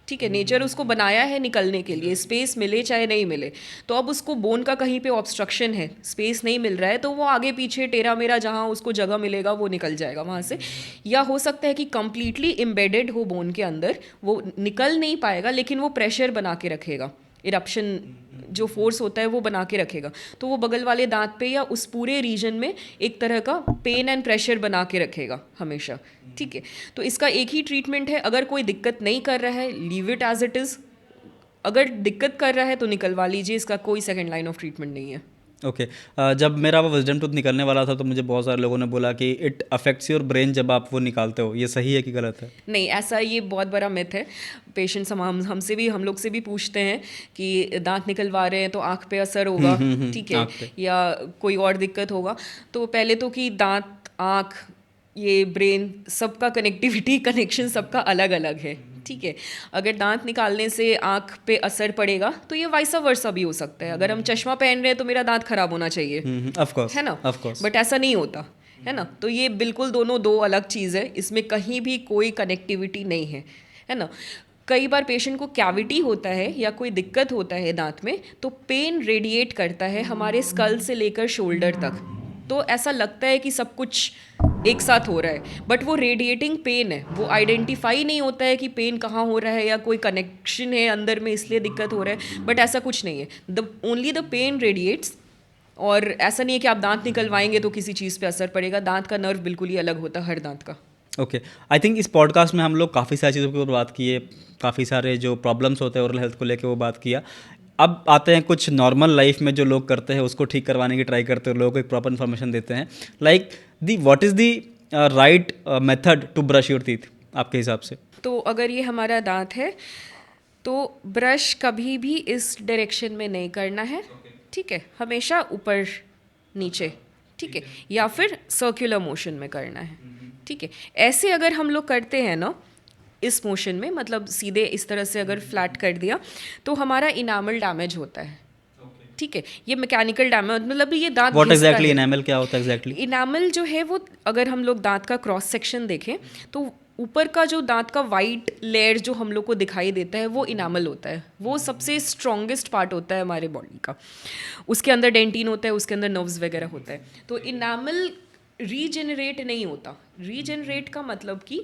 ठीक है, नेचर उसको बनाया है निकलने के लिए, स्पेस मिले चाहे नहीं मिले। तो अब उसको बोन का कहीं पे ऑब्स्ट्रक्शन है, स्पेस नहीं मिल रहा है, तो वो आगे पीछे टेढ़ा मेरा जहाँ उसको जगह मिलेगा वो निकल जाएगा वहाँ से। या हो सकता है कि कम्प्लीटली एम्बेडेड हो बोन के अंदर, वो निकल नहीं पाएगा लेकिन वो प्रेशर बना के रखेगा, इरप्शन जो फोर्स होता है वो बना के रखेगा, तो वो बगल वाले दांत पे या उस पूरे रीजन में एक तरह का पेन एंड प्रेशर बना के रखेगा हमेशा। ठीक है, तो इसका एक ही ट्रीटमेंट है, अगर कोई दिक्कत नहीं कर रहा है leave it as it is, अगर दिक्कत कर रहा है तो निकलवा लीजिए, इसका कोई सेकेंड लाइन ऑफ ट्रीटमेंट नहीं है। ओके, जब मेरा वो विजडम टूथ निकलने वाला था तो मुझे बहुत सारे लोगों ने बोला कि इट अफेक्ट्स योर ब्रेन जब आप वो निकालते हो, ये सही है कि गलत है? नहीं, ऐसा ये बहुत बड़ा मिथ है। पेशेंट्स हम लोग से भी पूछते हैं कि दांत निकलवा रहे हैं तो आँख पे असर होगा, ठीक है, या कोई और दिक्कत होगा। तो पहले तो कि दांत, आँख, ये ब्रेन, सबका कनेक्शन सबका अलग अलग है। ठीक है, अगर दांत निकालने से आँख पे असर पड़ेगा तो ये वाइसा वर्सा भी हो सकता है। अगर हम चश्मा पहन रहे हैं तो मेरा दांत खराब होना चाहिए, ऑफ कोर्स, है ना, ऑफ कोर्स, बट ऐसा नहीं होता है ना। तो ये बिल्कुल दोनों दो अलग चीज़ है, इसमें कहीं भी कोई कनेक्टिविटी नहीं है ना। कई बार पेशेंट को कैविटी होता है या कोई दिक्कत होता है दांत में, तो पेन रेडिएट करता है हमारे स्कल से लेकर शोल्डर तक, तो ऐसा लगता है कि सब कुछ एक साथ हो रहा है, बट वो रेडिएटिंग पेन है, वो आइडेंटिफाई नहीं होता है कि पेन कहाँ हो रहा है या कोई कनेक्शन है अंदर में इसलिए दिक्कत हो रहा है, बट ऐसा कुछ नहीं है। ओनली द पेन रेडिएट्स, और ऐसा नहीं है कि आप दांत निकलवाएंगे तो किसी चीज़ पे असर पड़ेगा। दांत का नर्व बिल्कुल ही अलग होता है हर दांत का। ओके, आई थिंक इस पॉडकास्ट में हम लोग काफ़ी सारी चीज़ों के ऊपर बात किए, काफ़ी सारे जो प्रॉब्लम्स होते हैं ओरल हेल्थ को लेके वो बात किया। अब आते हैं कुछ नॉर्मल लाइफ में जो लोग करते हैं उसको ठीक करवाने की ट्राई करते हैं, लोगों को एक प्रॉपर इन्फॉर्मेशन देते हैं। Like the what is the right method to brush your teeth आपके हिसाब से? तो अगर ये हमारा दांत है तो ब्रश कभी भी इस डायरेक्शन में नहीं करना है, ठीक है, हमेशा ऊपर नीचे, ठीक है, या फिर सर्कुलर मोशन में करना है, ठीक है। ऐसे अगर हम लोग करते हैं ना इस मोशन में, मतलब सीधे इस तरह से अगर फ्लैट कर दिया तो हमारा इनामल डैमेज होता है, ठीक है। ये मैकेनिकल डैमेज, मतलब ये दांत व्हाट घिसता एग्जैक्टली है। इनेमल क्या होता है एग्जैक्टली? इनामल जो है वो, अगर हम लोग दांत का क्रॉस सेक्शन देखें तो ऊपर का जो दांत का वाइट लेयर जो हम लोग को दिखाई देता है वो इनामल होता है। वो सबसे स्ट्रॉन्गेस्ट पार्ट होता है हमारे बॉडी का। उसके अंदर डेंटिन होता है, उसके अंदर नर्व्स वगैरह होता है। तो इनामल रीजेनरेट नहीं होता। रीजेनरेट का मतलब कि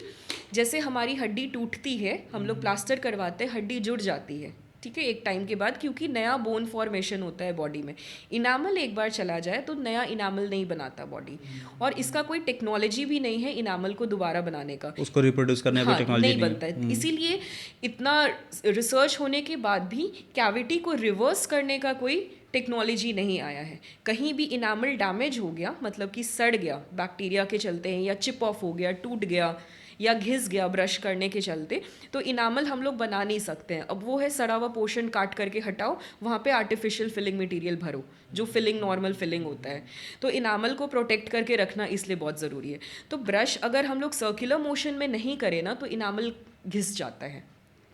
जैसे हमारी हड्डी टूटती है, हम लोग प्लास्टर करवाते हैं, हड्डी जुड़ जाती है, ठीक है, एक टाइम के बाद, क्योंकि नया बोन फॉर्मेशन होता है बॉडी में। इनामल एक बार चला जाए तो नया इनामल नहीं बनाता बॉडी, और इसका कोई टेक्नोलॉजी भी नहीं है इनामल को दोबारा बनाने का, उसको रिप्रोड्यूस करने का कोई टेक्नोलॉजी नहीं बनता है। इसीलिए इतना रिसर्च होने के बाद भी कैविटी को रिवर्स करने का कोई टेक्नोलॉजी नहीं आया है। कहीं भी इनामल डैमेज हो गया, मतलब कि सड़ गया बैक्टीरिया के चलते हैं, या चिप ऑफ हो गया, टूट गया, या घिस गया ब्रश करने के चलते, तो इनामल हम लोग बना नहीं सकते हैं। अब वो है सड़ा हुआ पोर्शन काट करके हटाओ, वहाँ पे आर्टिफिशियल फिलिंग मटेरियल भरो, जो फिलिंग नॉर्मल फिलिंग होता है। तो इनामल को प्रोटेक्ट करके रखना इसलिए बहुत ज़रूरी है। तो ब्रश अगर हम लोग सर्कुलर मोशन में नहीं करें ना तो इनामल घिस जाता है,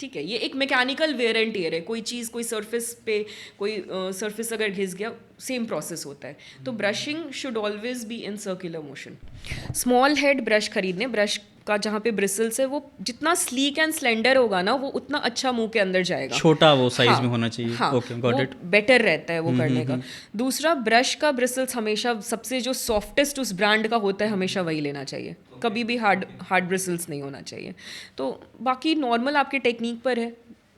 ठीक है। ये एक मैकेनिकल वेयर एंड टियर है। कोई चीज़, कोई सरफेस पे, कोई सरफेस अगर घिस गया, सेम प्रोसेस होता है। तो brushing should always be in circular motion. Small head brush खरीदने, ब्रश का जहाँ पे ब्रिसल्स है वो जितना स्लीक एंड स्लेंडर होगा ना वो उतना अच्छा मुंह के अंदर जाएगा। छोटा वो साइज हाँ, में होना चाहिए। हाँ, ओके, गॉट इट। बेटर रहता है वो करने का। दूसरा, ब्रश का ब्रिसल्स हमेशा सबसे जो सॉफ्टेस्ट उस ब्रांड का होता है, हमेशा वही लेना चाहिए। कभी भी हार्ड ब्रिसल्स नहीं होना चाहिए। तो बाकी नॉर्मल आपके टेक्निक पर है।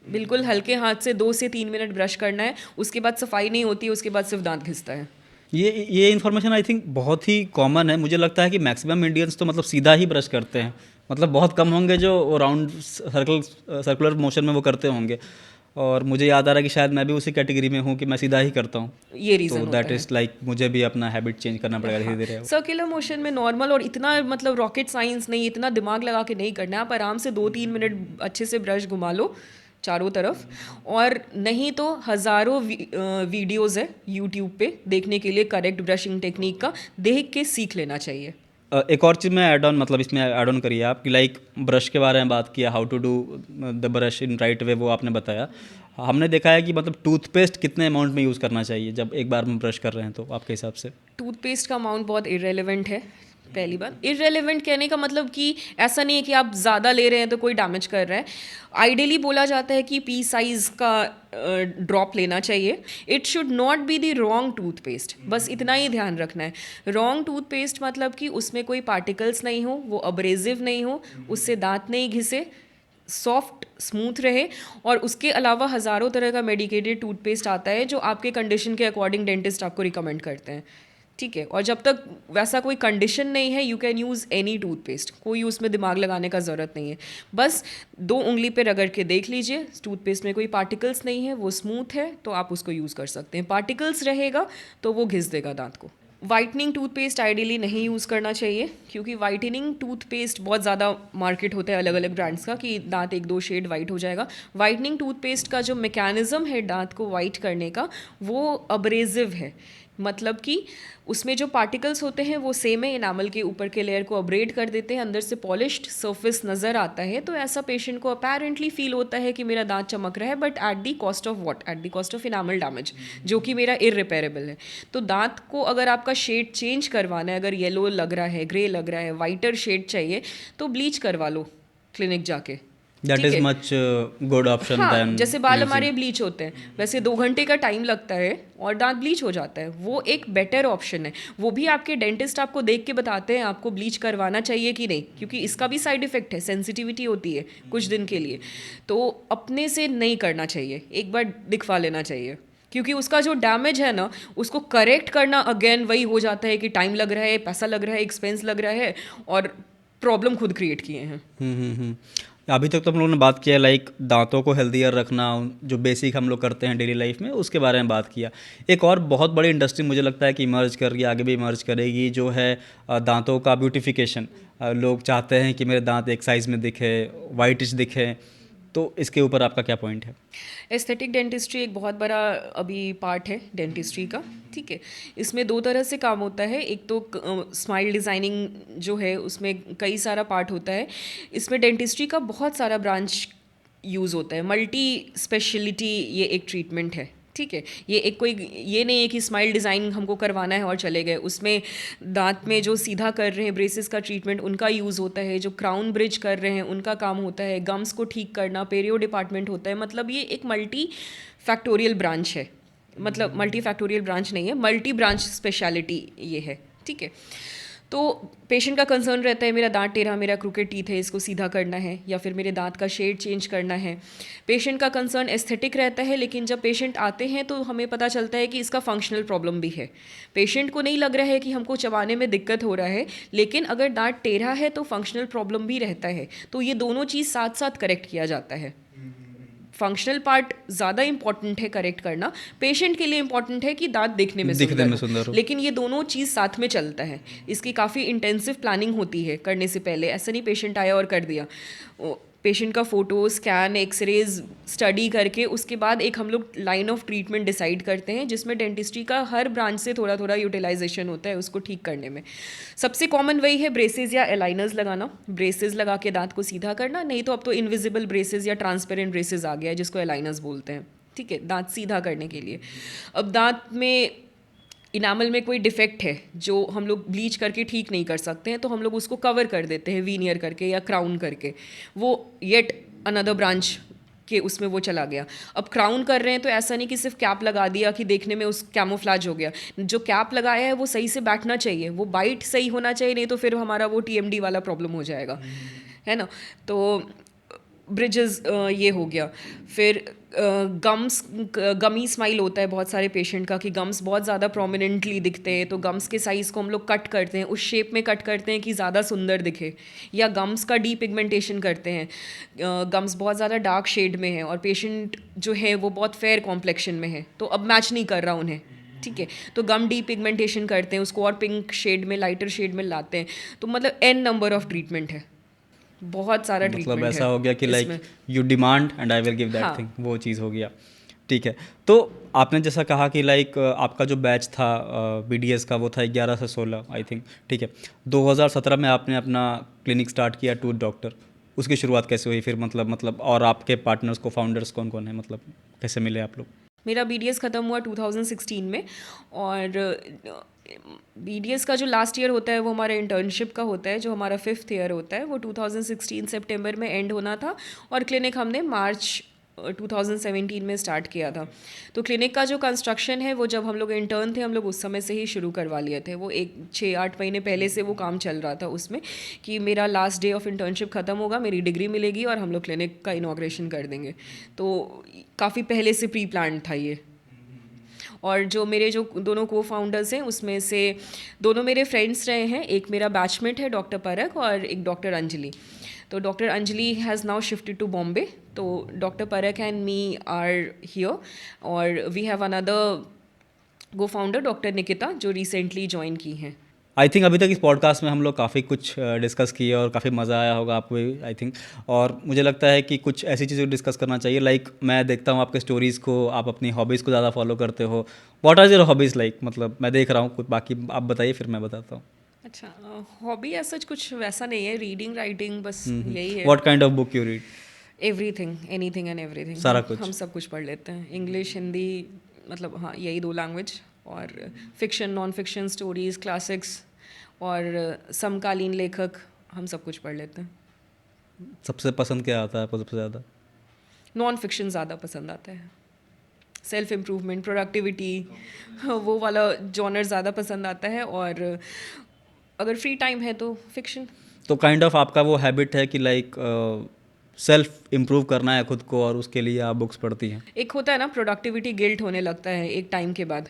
बिल्कुल हल्के हाथ से 2 से 3 मिनट ब्रश करना है, उसके बाद सफाई नहीं होती है, उसके बाद सिर्फ दांत घिसता है। ये इन्फॉर्मेशन आई थिंक बहुत ही कॉमन है। मुझे लगता है कि मैक्सिमम इंडियंस तो मतलब सीधा ही ब्रश करते हैं, मतलब बहुत कम होंगे जो राउंड सर्कुलर मोशन में वो करते होंगे। और मुझे याद आ रहा है कि शायद मैं भी उसी कैटेगरी में हूँ कि मैं सीधा ही करता हूँ। ये रीज़न तो होता दैट इज़ लाइक मुझे भी अपना हैबिट चेंज करना पड़ेगा धीरे धीरे। सर्कुलर मोशन में नॉर्मल, और इतना मतलब रॉकेट साइंस नहीं, इतना दिमाग लगा के नहीं करना है। आप आराम से 2-3 मिनट अच्छे से ब्रश घुमा लो चारों तरफ, और नहीं तो हज़ारों वीडियोज़ है यूट्यूब पे देखने के लिए करेक्ट ब्रशिंग टेक्निक का, देख के सीख लेना चाहिए। एक और चीज़ में ऐड ऑन, मतलब इसमें ऐड ऑन करिए आप कि लाइक ब्रश के बारे में बात किया, how to do the brush in right way, वो आपने बताया। हमने देखा है कि मतलब टूथपेस्ट कितने अमाउंट में यूज़ करना चाहिए जब एक बार में ब्रश कर रहे हैं, तो आपके हिसाब से? टूथपेस्ट का अमाउंट बहुत इरेलीवेंट है। पहली बात, इरेलीवेंट कहने का मतलब कि ऐसा नहीं है कि आप ज़्यादा ले रहे हैं तो कोई डैमेज कर रहा है। आइडियली बोला जाता है कि पी साइज़ का ड्रॉप लेना चाहिए। It should not be the wrong toothpaste, बस इतना ही ध्यान रखना है। रॉन्ग टूथपेस्ट मतलब कि उसमें कोई पार्टिकल्स नहीं हो, वो अब्रेजिव नहीं हो, उससे दांत नहीं घिसे, सॉफ्ट स्मूथ रहे। और उसके अलावा हज़ारों तरह का मेडिकेटेड टूथपेस्ट आता है जो आपके कंडीशन के अकॉर्डिंग डेंटिस्ट आपको रिकमेंड करते हैं, ठीक है। और जब तक वैसा कोई कंडीशन नहीं है, you can use any toothpaste, कोई उसमें दिमाग लगाने का ज़रूरत नहीं है। बस 2 उंगली पे रगड़ के देख लीजिए, टूथपेस्ट में कोई पार्टिकल्स नहीं है, वो स्मूथ है, तो आप उसको यूज़ कर सकते हैं। पार्टिकल्स रहेगा तो वो घिस देगा दांत को। वाइटनिंग टूथपेस्ट आइडियली नहीं यूज़ करना चाहिए, क्योंकि वाइटनिंग टूथपेस्ट बहुत ज़्यादा मार्केट होता है अलग अलग ब्रांड्स का कि दांत 1-2 शेड वाइट हो जाएगा। वाइटनिंग टूथपेस्ट का जो मैकेनिज़्म है दांत को वाइट करने का, वो अब्रेजिव है। मतलब कि उसमें जो पार्टिकल्स होते हैं वो सेम है, इनामल के ऊपर के लेयर को अपग्रेड कर देते हैं, अंदर से पॉलिश्ड सरफेस नज़र आता है। तो ऐसा पेशेंट को अपेरेंटली फील होता है कि मेरा दांत चमक रहा है, but at the cost of what? At the cost of enamel damage, जो कि मेरा इररिपेरेबल है। तो दांत को अगर आपका शेड चेंज करवाना है, अगर येलो लग रहा है, ग्रे लग रहा है, वाइटर शेड चाहिए, तो ब्लीच करवा लो क्लिनिक जाके। That is much good option then, जैसे बाल हमारे ब्लीच होते हैं, वैसे 2 घंटे का टाइम लगता है और दांत ब्लीच हो जाता है। वो एक बेटर ऑप्शन है। वो भी आपके डेंटिस्ट आपको देख के बताते हैं आपको ब्लीच करवाना चाहिए कि नहीं, क्योंकि इसका भी साइड इफेक्ट है, सेंसिटिविटी होती है कुछ दिन के लिए। तो अपने से नहीं करना चाहिए, एक बार दिखवा लेना चाहिए, क्योंकि उसका जो डैमेज है ना, उसको करेक्ट करना अगेन वही हो जाता है कि टाइम लग रहा है, पैसा लग रहा है, एक्सपेंस लग रहा है, और प्रॉब्लम खुद क्रिएट किए हैं। अभी तक तो हम लोगों ने बात किया लाइक दांतों को हेल्दियर रखना, जो बेसिक हम लोग करते हैं डेली लाइफ में, उसके बारे में बात किया। एक और बहुत बड़ी इंडस्ट्री मुझे लगता है कि इमर्ज कर रही है, आगे भी इमर्ज करेगी, जो है दांतों का ब्यूटिफिकेशन। लोग चाहते हैं कि मेरे दांत एक साइज़ में दिखे, वाइटिश दिखे, तो इसके ऊपर आपका क्या पॉइंट है? एस्थेटिक डेंटिस्ट्री एक बहुत बड़ा अभी पार्ट है डेंटिस्ट्री का, ठीक है। इसमें दो तरह से काम होता है। एक तो स्माइल डिज़ाइनिंग जो है उसमें कई सारा पार्ट होता है। इसमें डेंटिस्ट्री का बहुत सारा ब्रांच यूज़ होता है। मल्टी स्पेशलिटी ये एक ट्रीटमेंट है, ठीक है। ये एक कोई ये नहीं है कि स्माइल डिज़ाइन हमको करवाना है और चले गए। उसमें दांत में जो सीधा कर रहे हैं ब्रेसेस का ट्रीटमेंट उनका यूज़ होता है, जो क्राउन ब्रिज कर रहे हैं उनका काम होता है, गम्स को ठीक करना, पेरियो डिपार्टमेंट होता है। मतलब ये एक मल्टी फैक्टोरियल ब्रांच है, मतलब मल्टी फैक्टोरियल ब्रांच नहीं है, मल्टी ब्रांच स्पेशलिटी ये है, ठीक है। तो पेशेंट का कंसर्न रहता है मेरा दांत टेढ़ा, मेरा क्रूकेड टीथ है, इसको सीधा करना है, या फिर मेरे दांत का शेड चेंज करना है। पेशेंट का कंसर्न एस्थेटिक रहता है, लेकिन जब पेशेंट आते हैं तो हमें पता चलता है कि इसका फंक्शनल प्रॉब्लम भी है। पेशेंट को नहीं लग रहा है कि हमको चबाने में दिक्कत हो रहा है, लेकिन अगर दांत टेढ़ा है तो फंक्शनल प्रॉब्लम भी रहता है। तो ये दोनों चीज़ साथ साथ करेक्ट किया जाता है। फंक्शनल पार्ट ज़्यादा इंपॉर्टेंट है करेक्ट करना, पेशेंट के लिए इंपॉर्टेंट है कि दांत दिखने में सुंदर हो, लेकिन ये दोनों चीज़ साथ में चलता है। इसकी काफ़ी इंटेंसिव प्लानिंग होती है करने से पहले। ऐसा नहीं पेशेंट आया और कर दिया। पेशेंट का फ़ोटो, स्कैन, एक्सरेज स्टडी करके उसके बाद एक हम लोग लाइन ऑफ ट्रीटमेंट डिसाइड करते हैं, जिसमें डेंटिस्ट्री का हर ब्रांच से थोड़ा थोड़ा यूटिलाइजेशन होता है उसको ठीक करने में। सबसे कॉमन वही है ब्रेसेस या एलाइनर्स लगाना। ब्रेसेस लगा के दांत को सीधा करना, नहीं तो अब तो इनविजिबल ब्रेसेस या ट्रांसपेरेंट ब्रेसेस आ गया है जिसको एलाइनर्स बोलते हैं, ठीक है, दांत सीधा करने के लिए। अब दांत में इनामल में कोई डिफेक्ट है जो हम लोग ब्लीच करके ठीक नहीं कर सकते हैं, तो हम लोग उसको कवर कर देते हैं वीनियर करके या क्राउन करके। वो येट अनदर ब्रांच के उसमें वो चला गया। अब क्राउन कर रहे हैं तो ऐसा नहीं कि सिर्फ कैप लगा दिया कि देखने में उस कैमोफ्लाज हो गया। जो कैप लगाया है वो सही से बैठना चाहिए, वो बाइट सही होना चाहिए, नहीं तो फिर हमारा वो TMD वाला प्रॉब्लम हो जाएगा, है ना। तो ब्रिजेस ये हो गया। फिर गमी स्माइल होता है बहुत सारे पेशेंट का कि गम्स बहुत ज़्यादा प्रोमिनेंटली दिखते हैं, तो गम्स के साइज़ को हम लोग कट करते हैं, उस शेप में कट करते हैं कि ज़्यादा सुंदर दिखे, या गम्स का डीपिगमेंटेशन करते हैं। गम्स बहुत ज़्यादा डार्क शेड में है और पेशेंट जो है वो बहुत फेयर कॉम्प्लेक्शन में है, तो अब मैच नहीं कर रहा उन्हें, ठीक है, तो गम डीपिगमेंटेशन करते हैं, उसको और पिंक शेड में, लाइटर शेड में लाते हैं। तो मतलब n नंबर ऑफ ट्रीटमेंट है, बहुत सारा ट्रीटमेंट मतलब है। ऐसा हो गया कि like you demand and I will give that thing, वो चीज़ हो गया, ठीक है। तो आपने जैसा कहा कि लाइक आपका जो बैच था BDS का वो था 11 से 16 आई थिंक, ठीक है। 2017 में आपने अपना क्लिनिक स्टार्ट किया टूथ डॉक्टर, उसकी शुरुआत कैसे हुई फिर? मतलब और आपके पार्टनर्स को फाउंडर्स कौन कौन है, मतलब कैसे मिले आप लोग? मेरा BDS ख़त्म हुआ 2016 में, और BDS का जो लास्ट ईयर होता है वो हमारा इंटर्नशिप का होता है, जो हमारा 5th ईयर होता है वो 2016 सितंबर में एंड होना था, और क्लिनिक हमने मार्च 2017 में स्टार्ट किया था। तो क्लिनिक का जो कंस्ट्रक्शन है वो जब हम लोग इंटर्न थे हम लोग उस समय से ही शुरू करवा लिए थे। वो 6-8 महीने पहले से वो काम चल रहा था उसमें कि मेरा लास्ट डे ऑफ इंटर्नशिप ख़त्म होगा, मेरी डिग्री मिलेगी और हम लोग क्लिनिक का इनॉग्रेशन कर देंगे। तो काफ़ी पहले से प्री प्लान था ये। और जो मेरे जो दोनों को फाउंडर्स हैं उसमें से दोनों मेरे फ्रेंड्स रहे हैं। एक मेरा बैचमेट है डॉक्टर परक और एक डॉक्टर अंजलि। तो doctor Anjali has now shifted to Bombay, तो doctor Parak and me are here, और we have another co founder doctor Nikita जो रिसेंटली ज्वाइन की हैं। आई थिंक अभी तक इस पॉडकास्ट में हम लोग काफ़ी कुछ डिस्कस किए और काफ़ी मज़ा आया होगा आपको आई थिंक, और मुझे लगता है कि कुछ ऐसी चीज़ें डिस्कस करना चाहिए। लाइक मैं देखता हूँ आपके स्टोरीज़ को, आप अपनी हॉबीज़ को ज़्यादा फॉलो करते हो। What are your hobbies like? मतलब मैं देख रहा हूँ कुछ, बाकी आप बताइए फिर मैं बताता हूँ। अच्छा, हॉबी ऐसा कुछ वैसा नहीं है, रीडिंग राइटिंग बस यही है। What kind of book you read? Everything, anything and everything, सारा कुछ हम सब कुछ पढ़ लेते हैं। इंग्लिश, हिंदी, मतलब हाँ यही 2 लैंग्वेज, और fiction, non fiction, stories, classics और समकालीन लेखक, हम सब कुछ पढ़ लेते हैं। सबसे पसंद क्या आता है आपको सबसे ज़्यादा? नॉन फिक्शन ज़्यादा पसंद आता है, सेल्फ इम्प्रूवमेंट, प्रोडक्टिविटी, वो वाला जॉनर ज़्यादा पसंद आता है। और अगर फ्री टाइम है तो फिक्शन। तो काइंड ऑफ आपका वो हैबिट है कि लाइक सेल्फ इम्प्रूव करना है खुद को और उसके लिए आप बुक्स पढ़ती हैं? एक होता है ना प्रोडक्टिविटी गिल्ट होने लगता है एक टाइम के बाद,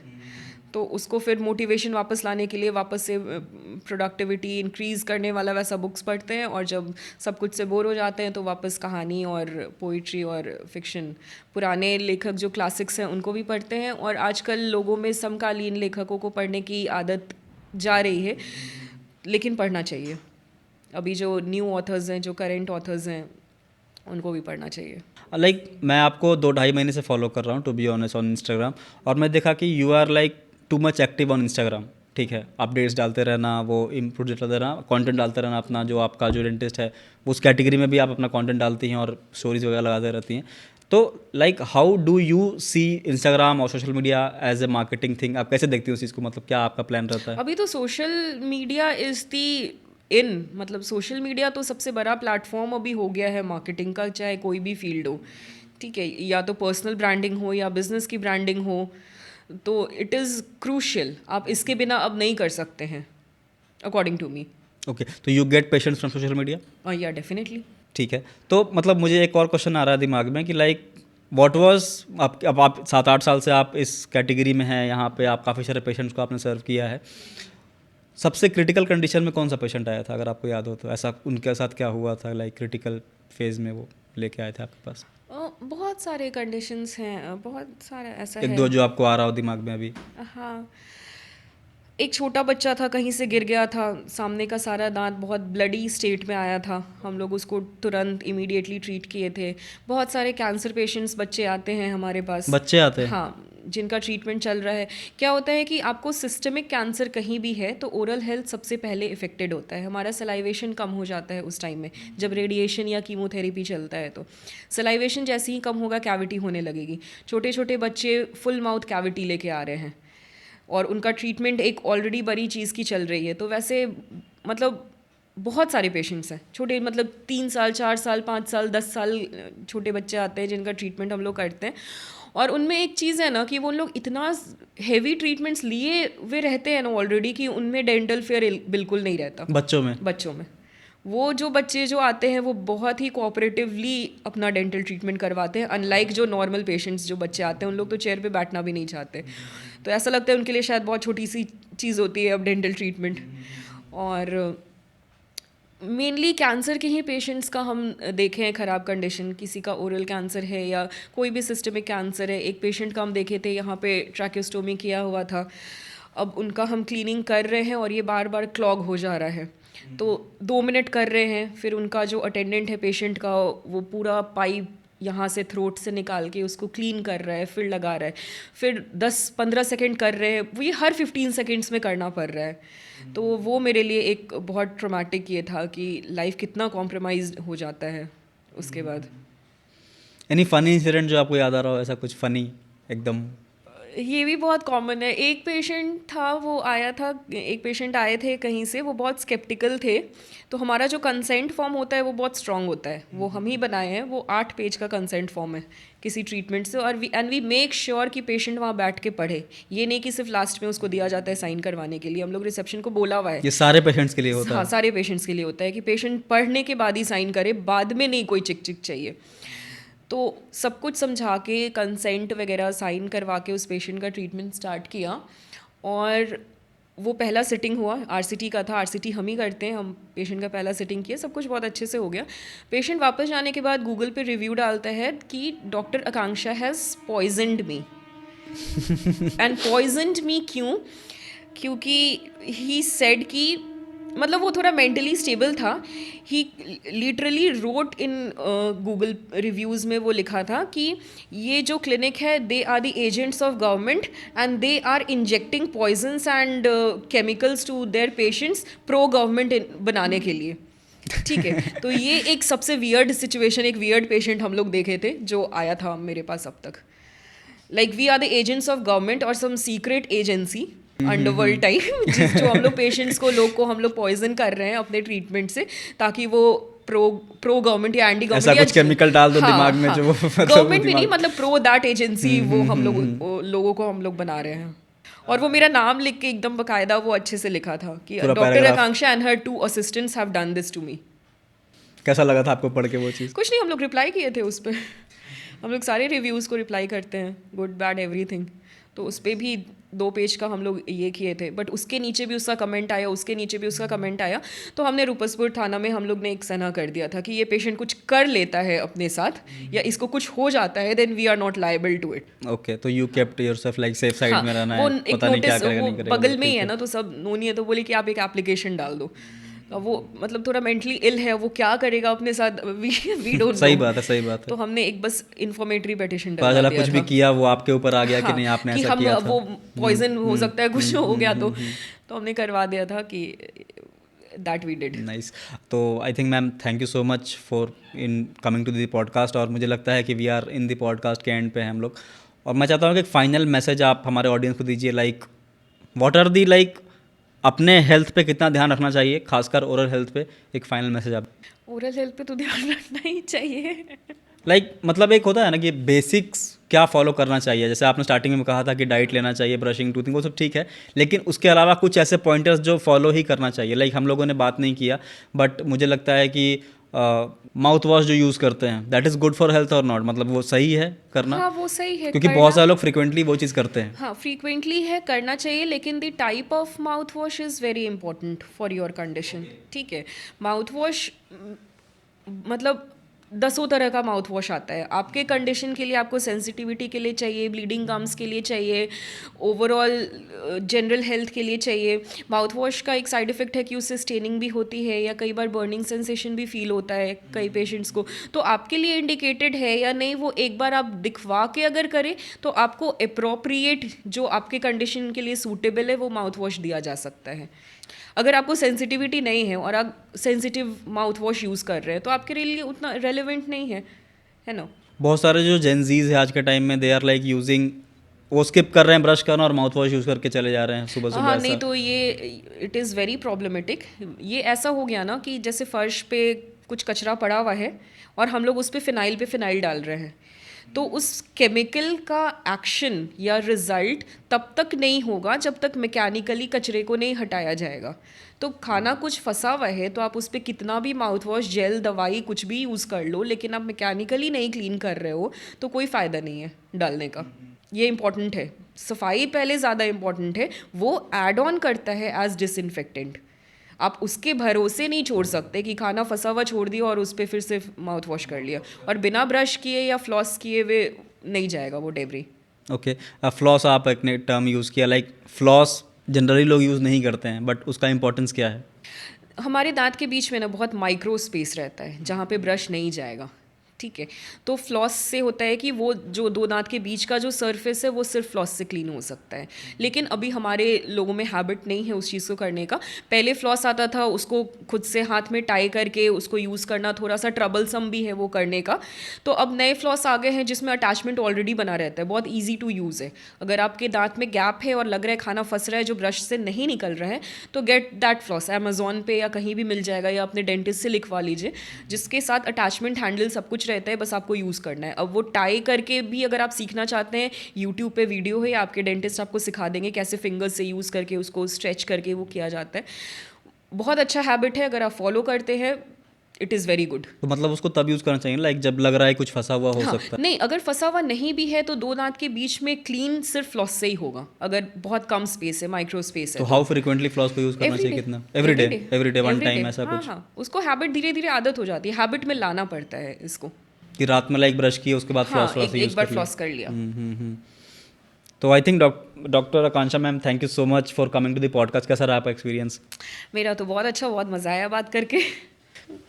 तो उसको फिर मोटिवेशन वापस लाने के लिए वापस से प्रोडक्टिविटी इंक्रीज़ करने वाला वैसा बुक्स पढ़ते हैं, और जब सब कुछ से बोर हो जाते हैं तो वापस कहानी और पोइट्री और फिक्शन, पुराने लेखक जो क्लासिक्स हैं उनको भी पढ़ते हैं। और आजकल लोगों में समकालीन लेखकों को पढ़ने की आदत जा रही है, लेकिन पढ़ना चाहिए। अभी जो न्यू ऑथर्स हैं, जो करेंट ऑथर्स हैं, उनको भी पढ़ना चाहिए। मैं आपको 2-2.5 महीने से फॉलो कर रहा हूँ, to be honest, on Instagram, और मैं देखा कि you are too much active on Instagram. ठीक है, अपडेट्स डालते रहना, वो इम्प्रूव डालते रहना, कंटेंट डालते रहना, अपना जो आपका जो इंटरेस्ट है उस कैटेगरी में भी आप अपना कंटेंट डालती हैं और स्टोरीज वगैरह लगाते रहती हैं। तो how do you see Instagram और social media as a marketing thing? आप कैसे देखती हो उस चीज़ को, मतलब क्या आपका प्लान रहता है? अभी तो सोशल मीडिया इज़ दी मतलब सोशल मीडिया तो सबसे बड़ा प्लेटफॉर्म अभी हो गया है मार्केटिंग का, चाहे कोई भी फील्ड हो। ठीक है, या तो पर्सनल ब्रांडिंग हो या बिजनेस की ब्रांडिंग हो, तो इट इज़ क्रूशियल। आप इसके बिना अब नहीं कर सकते हैं, अकॉर्डिंग टू मी। ओके, तो you get patients from social media? या डेफिनेटली। ठीक है, तो मतलब मुझे एक और क्वेश्चन आ रहा है दिमाग में कि व्हाट वाज अब आप 7-8 साल से आप इस कैटेगरी में हैं, यहाँ पे आप काफ़ी सारे पेशेंट्स को आपने सर्व किया है। सबसे क्रिटिकल कंडीशन में कौन सा पेशेंट आया था, अगर आपको याद हो तो? ऐसा उनके साथ क्या हुआ था, क्रिटिकल फेज में वो लेके आए थे आपके पास? बहुत सारे कंडीशंस हैं, बहुत सारा ऐसा एक है। दो जो आपको आ रहा हो दिमाग में अभी? हाँ, एक छोटा बच्चा था, कहीं से गिर गया था, सामने का सारा दांत बहुत ब्लडी स्टेट में आया था, हम लोग उसको तुरंत इमीडिएटली ट्रीट किए थे। बहुत सारे कैंसर पेशेंट्स बच्चे आते हैं हमारे पास। बच्चे आते हैं? हाँ, जिनका ट्रीटमेंट चल रहा है। क्या होता है कि आपको सिस्टमिक कैंसर कहीं भी है तो ओरल हेल्थ सबसे पहले इफेक्टेड होता है। हमारा सलाइवेशन कम हो जाता है उस टाइम में, जब रेडिएशन या कीमोथेरेपी चलता है। तो सलाइवेशन जैसे ही कम होगा, कैविटी होने लगेगी। छोटे छोटे बच्चे फुल माउथ कैविटी लेके आ रहे हैं, और उनका ट्रीटमेंट एक ऑलरेडी बड़ी चीज़ की चल रही है। तो वैसे मतलब बहुत सारे पेशेंट्स हैं छोटे, मतलब 3 साल 4 साल 5 साल 10 साल छोटे बच्चे आते हैं जिनका ट्रीटमेंट हम लोग करते हैं। और उनमें एक चीज़ है ना कि वो लोग इतना हेवी ट्रीटमेंट्स लिए हुए रहते हैं ना ऑलरेडी, कि उनमें डेंटल फेयर बिल्कुल नहीं रहता। बच्चों में वो जो बच्चे जो आते हैं वो बहुत ही कोऑपरेटिवली अपना डेंटल ट्रीटमेंट करवाते हैं, अनलाइक जो नॉर्मल पेशेंट्स जो बच्चे आते हैं, उन लोग तो चेयर पे बैठना भी नहीं चाहते। तो ऐसा लगता है उनके लिए शायद बहुत छोटी सी चीज़ होती है अब डेंटल ट्रीटमेंट। और मेनली कैंसर के ही पेशेंट्स का हम देखे हैं ख़राब कंडीशन। किसी का ओरल कैंसर है या कोई भी सिस्टमिक कैंसर है। एक पेशेंट का हम देखे थे, यहाँ पे ट्रैकियोस्टोमी किया हुआ था, अब उनका हम क्लीनिंग कर रहे हैं और ये बार बार क्लॉग हो जा रहा है। तो 2 मिनट कर रहे हैं, फिर उनका जो अटेंडेंट है पेशेंट का, वो पूरा पाइप यहाँ से थ्रोट से निकाल के उसको क्लीन कर रहा है, फिर लगा रहा है, फिर 10-15 सेकेंड कर रहे हैं, वो ये हर 15 सेकेंड्स में करना पड़ रहा है। तो वो मेरे लिए एक बहुत ट्रॉमेटिक ये था कि लाइफ कितना कॉम्प्रोमाइज हो जाता है उसके बाद। एनी फनी इंसिडेंट जो आपको याद आ रहा हो, ऐसा कुछ फनी एकदम? ये भी बहुत कॉमन है। एक पेशेंट था, वो आया था, एक पेशेंट आए थे कहीं से, वो बहुत स्केप्टिकल थे। तो हमारा जो कंसेंट फॉर्म होता है वो बहुत स्ट्रांग होता है, वो हम ही बनाए हैं। वो 8 पेज का कंसेंट फॉर्म है किसी ट्रीटमेंट से, और वी मेक श्योर कि पेशेंट वहाँ बैठ के पढ़े। ये नहीं कि सिर्फ लास्ट में उसको दिया जाता है साइन करवाने के लिए। हम लोग रिसेप्शन को बोला हुआ है, ये सारे पेशेंट्स के लिए होता है? हाँ, सारे पेशेंट्स के लिए होता है कि पेशेंट पढ़ने के बाद ही साइन करे, बाद में नहीं कोई चिक चिक चाहिए। तो सब कुछ समझा के, कंसेंट वगैरह साइन करवा के उस पेशेंट का ट्रीटमेंट स्टार्ट किया। और वो पहला सिटिंग हुआ, आरसीटी का था, आरसीटी हम ही करते हैं, हम पेशेंट का पहला सिटिंग किया, सब कुछ बहुत अच्छे से हो गया। पेशेंट वापस जाने के बाद गूगल पे रिव्यू डालता है कि doctor Akanksha has poisoned me. And poisoned me क्योंकि ही सेड कि, मतलब वो थोड़ा मेंटली स्टेबल था। He literally wrote in Google reviews में वो लिखा था कि ये जो क्लिनिक है, they are the agents of government and they are injecting poisons and chemicals to their patients pro government बनाने के लिए। ठीक है, तो ये एक सबसे वियर्ड सिचुएशन, एक वियर्ड पेशेंट हम लोग देखे थे जो आया था मेरे पास अब तक। Like we are the agents of government और some secret agency underworld type, जो हम लोग पेशेंट्स को, लोग को हम लोग पॉइजन कर रहे हैं अपने ट्रीटमेंट से, ताकि वो प्रो गवर्नमेंट या एंटी गवर्नमेंट, ऐसा कुछ केमिकल डाल दो दिमाग में जो गवर्नमेंट भी नहीं, मतलब प्रो दैट एजेंसी, वो हम लोग लोगों को हम लोग बना रहे हैं। और वो मेरा नाम लिख के एकदम बकायदा वो अच्छे से लिखा था कि doctor Akanksha and her 2 assistants have done this to me. कैसा लगा था आपको पढ़ के वो चीज़? कुछ नहीं, हम लोग रिप्लाई किए थे उस पर। हम लोग सारे रिव्यूज़ को रिप्लाई करते हैं, गुड बैड एवरीथिंग। तो उस पर भी 2 पेज का हम लोग ये किए थे, बट उसके नीचे भी उसका कमेंट आया, उसके नीचे भी उसका कमेंट आया, तो हमने रूपसपुर थाना में हम लोग ने एक सना कर दिया था कि ये पेशेंट कुछ कर लेता है अपने साथ या इसको कुछ हो जाता है, then we are not liable to it. Okay, तो you kept yourself like safe side में रहना वो है, एक पता नहीं क्या नोटिस करेगा वो नहीं करेगा, बगल में ही ठीक है ना, तो सब नोनी है, तो बोले कि आप एक एप्लीकेशन डाल दो। अब वो मतलब थोड़ा मेंटली इल है, वो क्या करेगा अपने साथ, वी डोंट सही बात है, सही बात तो है। हमने एक बस इन्फॉर्मेटरी पेटिशन पता डलवा चला दिया कुछ भी था। किया वो आपके ऊपर आ गया कि हाँ, नहीं आपने कि ऐसा हम किया था। वो पॉइजन हो सकता है, कुछ हो गया तो हमने करवा दिया था कि दैट वी डिड। नाइस। तो I think ma'am thank you so much for in coming to the podcast, और मुझे लगता है कि we are in the podcast के एंड पे हैं हम लोग, और मैं चाहता हूँ कि एक फाइनल मैसेज आप हमारे ऑडियंस को दीजिए, like what are the like अपने हेल्थ पे कितना ध्यान रखना चाहिए, खासकर ओरल हेल्थ पे, एक फाइनल मैसेज आप। ओरल हेल्थ पे तो ध्यान रखना ही चाहिए। लाइक मतलब एक होता है ना कि बेसिक्स क्या फॉलो करना चाहिए, जैसे आपने स्टार्टिंग में कहा था कि डाइट लेना चाहिए, ब्रशिंग, टूथिंग, वो सब ठीक है, लेकिन उसके अलावा कुछ ऐसे पॉइंटर्स जो फॉलो ही करना चाहिए। लाइक हम लोगों ने बात नहीं किया, बट मुझे लगता है कि माउथ वॉश जो यूज़ करते हैं that is good for health और नॉट, मतलब वो सही है करना, हाँ वो सही है क्योंकि बहुत सारे लोग फ्रिक्वेंटली वो चीज़ करते हैं। हाँ फ्रीक्वेंटली है करना चाहिए, लेकिन the type of mouth wash is very important for your condition. ठीक है, माउथ वॉश मतलब 10 तरह का माउथ वॉश आता है आपके कंडीशन के लिए, आपको सेंसिटिविटी के लिए चाहिए, ब्लीडिंग गम्स के लिए चाहिए, ओवरऑल जनरल हेल्थ के लिए चाहिए। माउथ वॉश का एक साइड इफ़ेक्ट है कि उससे स्टेनिंग भी होती है या कई बार बर्निंग सेंसेशन भी फील होता है कई पेशेंट्स को, तो आपके लिए इंडिकेटेड है या नहीं वो एक बार आप दिखवा के अगर करें तो आपको अप्रोप्रिएट जो आपके कंडीशन के लिए सूटेबल है वो माउथ वॉश दिया जा सकता है। अगर आपको सेंसिटिविटी नहीं है और आप सेंसिटिव माउथ वॉश यूज़ कर रहे हैं तो आपके लिए उतना रेलेवेंट नहीं है ना। बहुत सारे जो जेनजीज है आज के टाइम में, दे आर लाइक यूजिंग, वो स्किप कर रहे हैं ब्रश करना और माउथ वॉश यूज़ करके चले जा रहे हैं सुबह सुबह। हाँ ऐसा नहीं, तो ये इट इज़ वेरी प्रॉब्लमेटिक। ये ऐसा हो गया ना कि जैसे फर्श पे कुछ कचरा पड़ा हुआ है और हम लोग उस पर फिनाइल डाल रहे हैं, तो उस केमिकल का एक्शन या रिजल्ट तब तक नहीं होगा जब तक मैकेनिकली कचरे को नहीं हटाया जाएगा। तो खाना कुछ फंसा हुआ है तो आप उस पर कितना भी माउथ वॉश, जेल, दवाई कुछ भी यूज़ कर लो, लेकिन आप मैकेनिकली नहीं क्लीन कर रहे हो तो कोई फ़ायदा नहीं है डालने का। ये इंपॉर्टेंट है, सफाई पहले ज़्यादा इंपॉर्टेंट है, वो ऐड ऑन करता है एज डिसइंफेक्टेंट। आप उसके भरोसे नहीं छोड़ सकते कि खाना फंसा हुआ छोड़ दिया और उस पर फिर से माउथ वॉश कर लिया और बिना ब्रश किए या फ्लॉस किए हुए नहीं जाएगा वो डेब्री। ओके, फ्लॉस आप एक ने टर्म यूज़ किया, लाइक फ्लॉस जनरली लोग यूज़ नहीं करते हैं, बट उसका इंपॉर्टेंस क्या है? हमारे दांत के बीच में ना बहुत माइक्रो स्पेस रहता है जहाँ पे ब्रश नहीं जाएगा। ठीक है, तो फ्लॉस से होता है कि वो जो 2 दांत के बीच का जो सरफेस है वो सिर्फ फ्लॉस से क्लीन हो सकता है, लेकिन अभी हमारे लोगों में हैबिट नहीं है उस चीज़ को करने का। पहले फ्लॉस आता था, उसको खुद से हाथ में टाई करके उसको यूज़ करना थोड़ा सा ट्रबलसम भी है वो करने का। तो अब नए फ्लॉस आ गए हैं जिसमें अटैचमेंट ऑलरेडी बना रहता है, बहुत ईजी टू यूज़ है। अगर आपके दांत में गैप है और लग रहा है खाना फंस रहा है जो ब्रश से नहीं निकल रहा है, तो गेट दैट फ्लॉस, अमेजोन पे या कहीं भी मिल जाएगा, या अपने डेंटिस्ट से लिखवा लीजिए, जिसके साथ अटैचमेंट हैंडल सब कुछ रहता है, बस आपको यूज़ करना है। अब वो टाई करके भी अगर आप सीखना चाहते हैं, यूट्यूब पे वीडियो है, आपके डेंटिस्ट आपको सिखा देंगे कैसे फिंगर्स से यूज़ करके उसको स्ट्रेच करके वो किया जाता है। बहुत अच्छा हैबिट है, अगर आप फॉलो करते हैं इट इज़ वेरी गुड। तो मतलब उसको तब यूज़ करना चाहिए लाइक जब लग रहा है कुछ फंसा हुआ हो सकता है? नहीं, अगर फंसा हुआ नहीं भी है तो 2 दांत के बीच में क्लीन सिर्फ फ्लॉस से ही होगा, अगर बहुत कम स्पेस है, माइक्रो स्पेस है। तो हाउ फ्रिक्वेंटली फ्लॉस को यूज़ करना चाहिए, कितना? एवरी डे वन टाइम ऐसा कुछ? हाँ, उसको हैबिट धीरे धीरे आदत हो जाती है, हैबिट में लाना पड़ता है इसको, कि रात में लाइक ब्रश किया उसके बाद हाँ, फ्लॉस एक बार फ्लॉस कर लिया। तो I think doctor Akanksha ma'am, thank you so much for coming to the podcast. कैसा रहा आपका एक्सपीरियंस? मेरा तो बहुत अच्छा, बहुत मज़ा आया बात करके।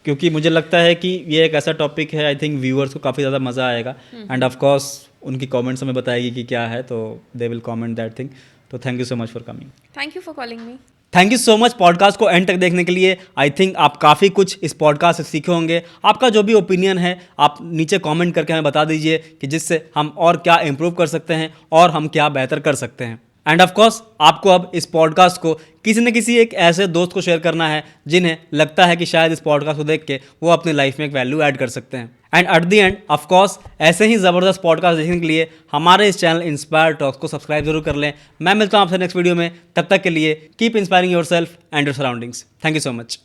क्योंकि मुझे लगता है कि ये एक ऐसा टॉपिक है, आई थिंक व्यूअर्स को काफ़ी ज़्यादा मज़ा आएगा, एंड ऑफ कोर्स उनकी कमेंट्स हमें बताएगी कि क्या है, तो they will comment that thing. तो thank you so much for coming. Thank you for calling me. Thank you so much podcast को एंड तक देखने के लिए। आई थिंक आप काफ़ी कुछ इस पॉडकास्ट से सीखे होंगे। आपका जो भी ओपिनियन है आप नीचे कमेंट करके हमें बता दीजिए कि जिससे हम और क्या इम्प्रूव कर सकते हैं और हम क्या बेहतर कर सकते हैं। एंड ऑफ कोर्स आपको अब इस पॉडकास्ट को किसी न किसी एक ऐसे दोस्त को शेयर करना है जिन्हें लगता है कि शायद इस पॉडकास्ट को देख के वो अपनी लाइफ में एक वैल्यू ऐड कर सकते हैं। And at the end of course ऐसे ही ज़बरदस्त पॉडकास्ट देखने के लिए हमारे इस चैनल इंस्पायर टॉक्स को सब्सक्राइब जरूर कर लें। मैं मिलता हूँ आपसे नेक्स्ट वीडियो में, तब तक के लिए keep inspiring yourself and your surroundings. Thank you so much.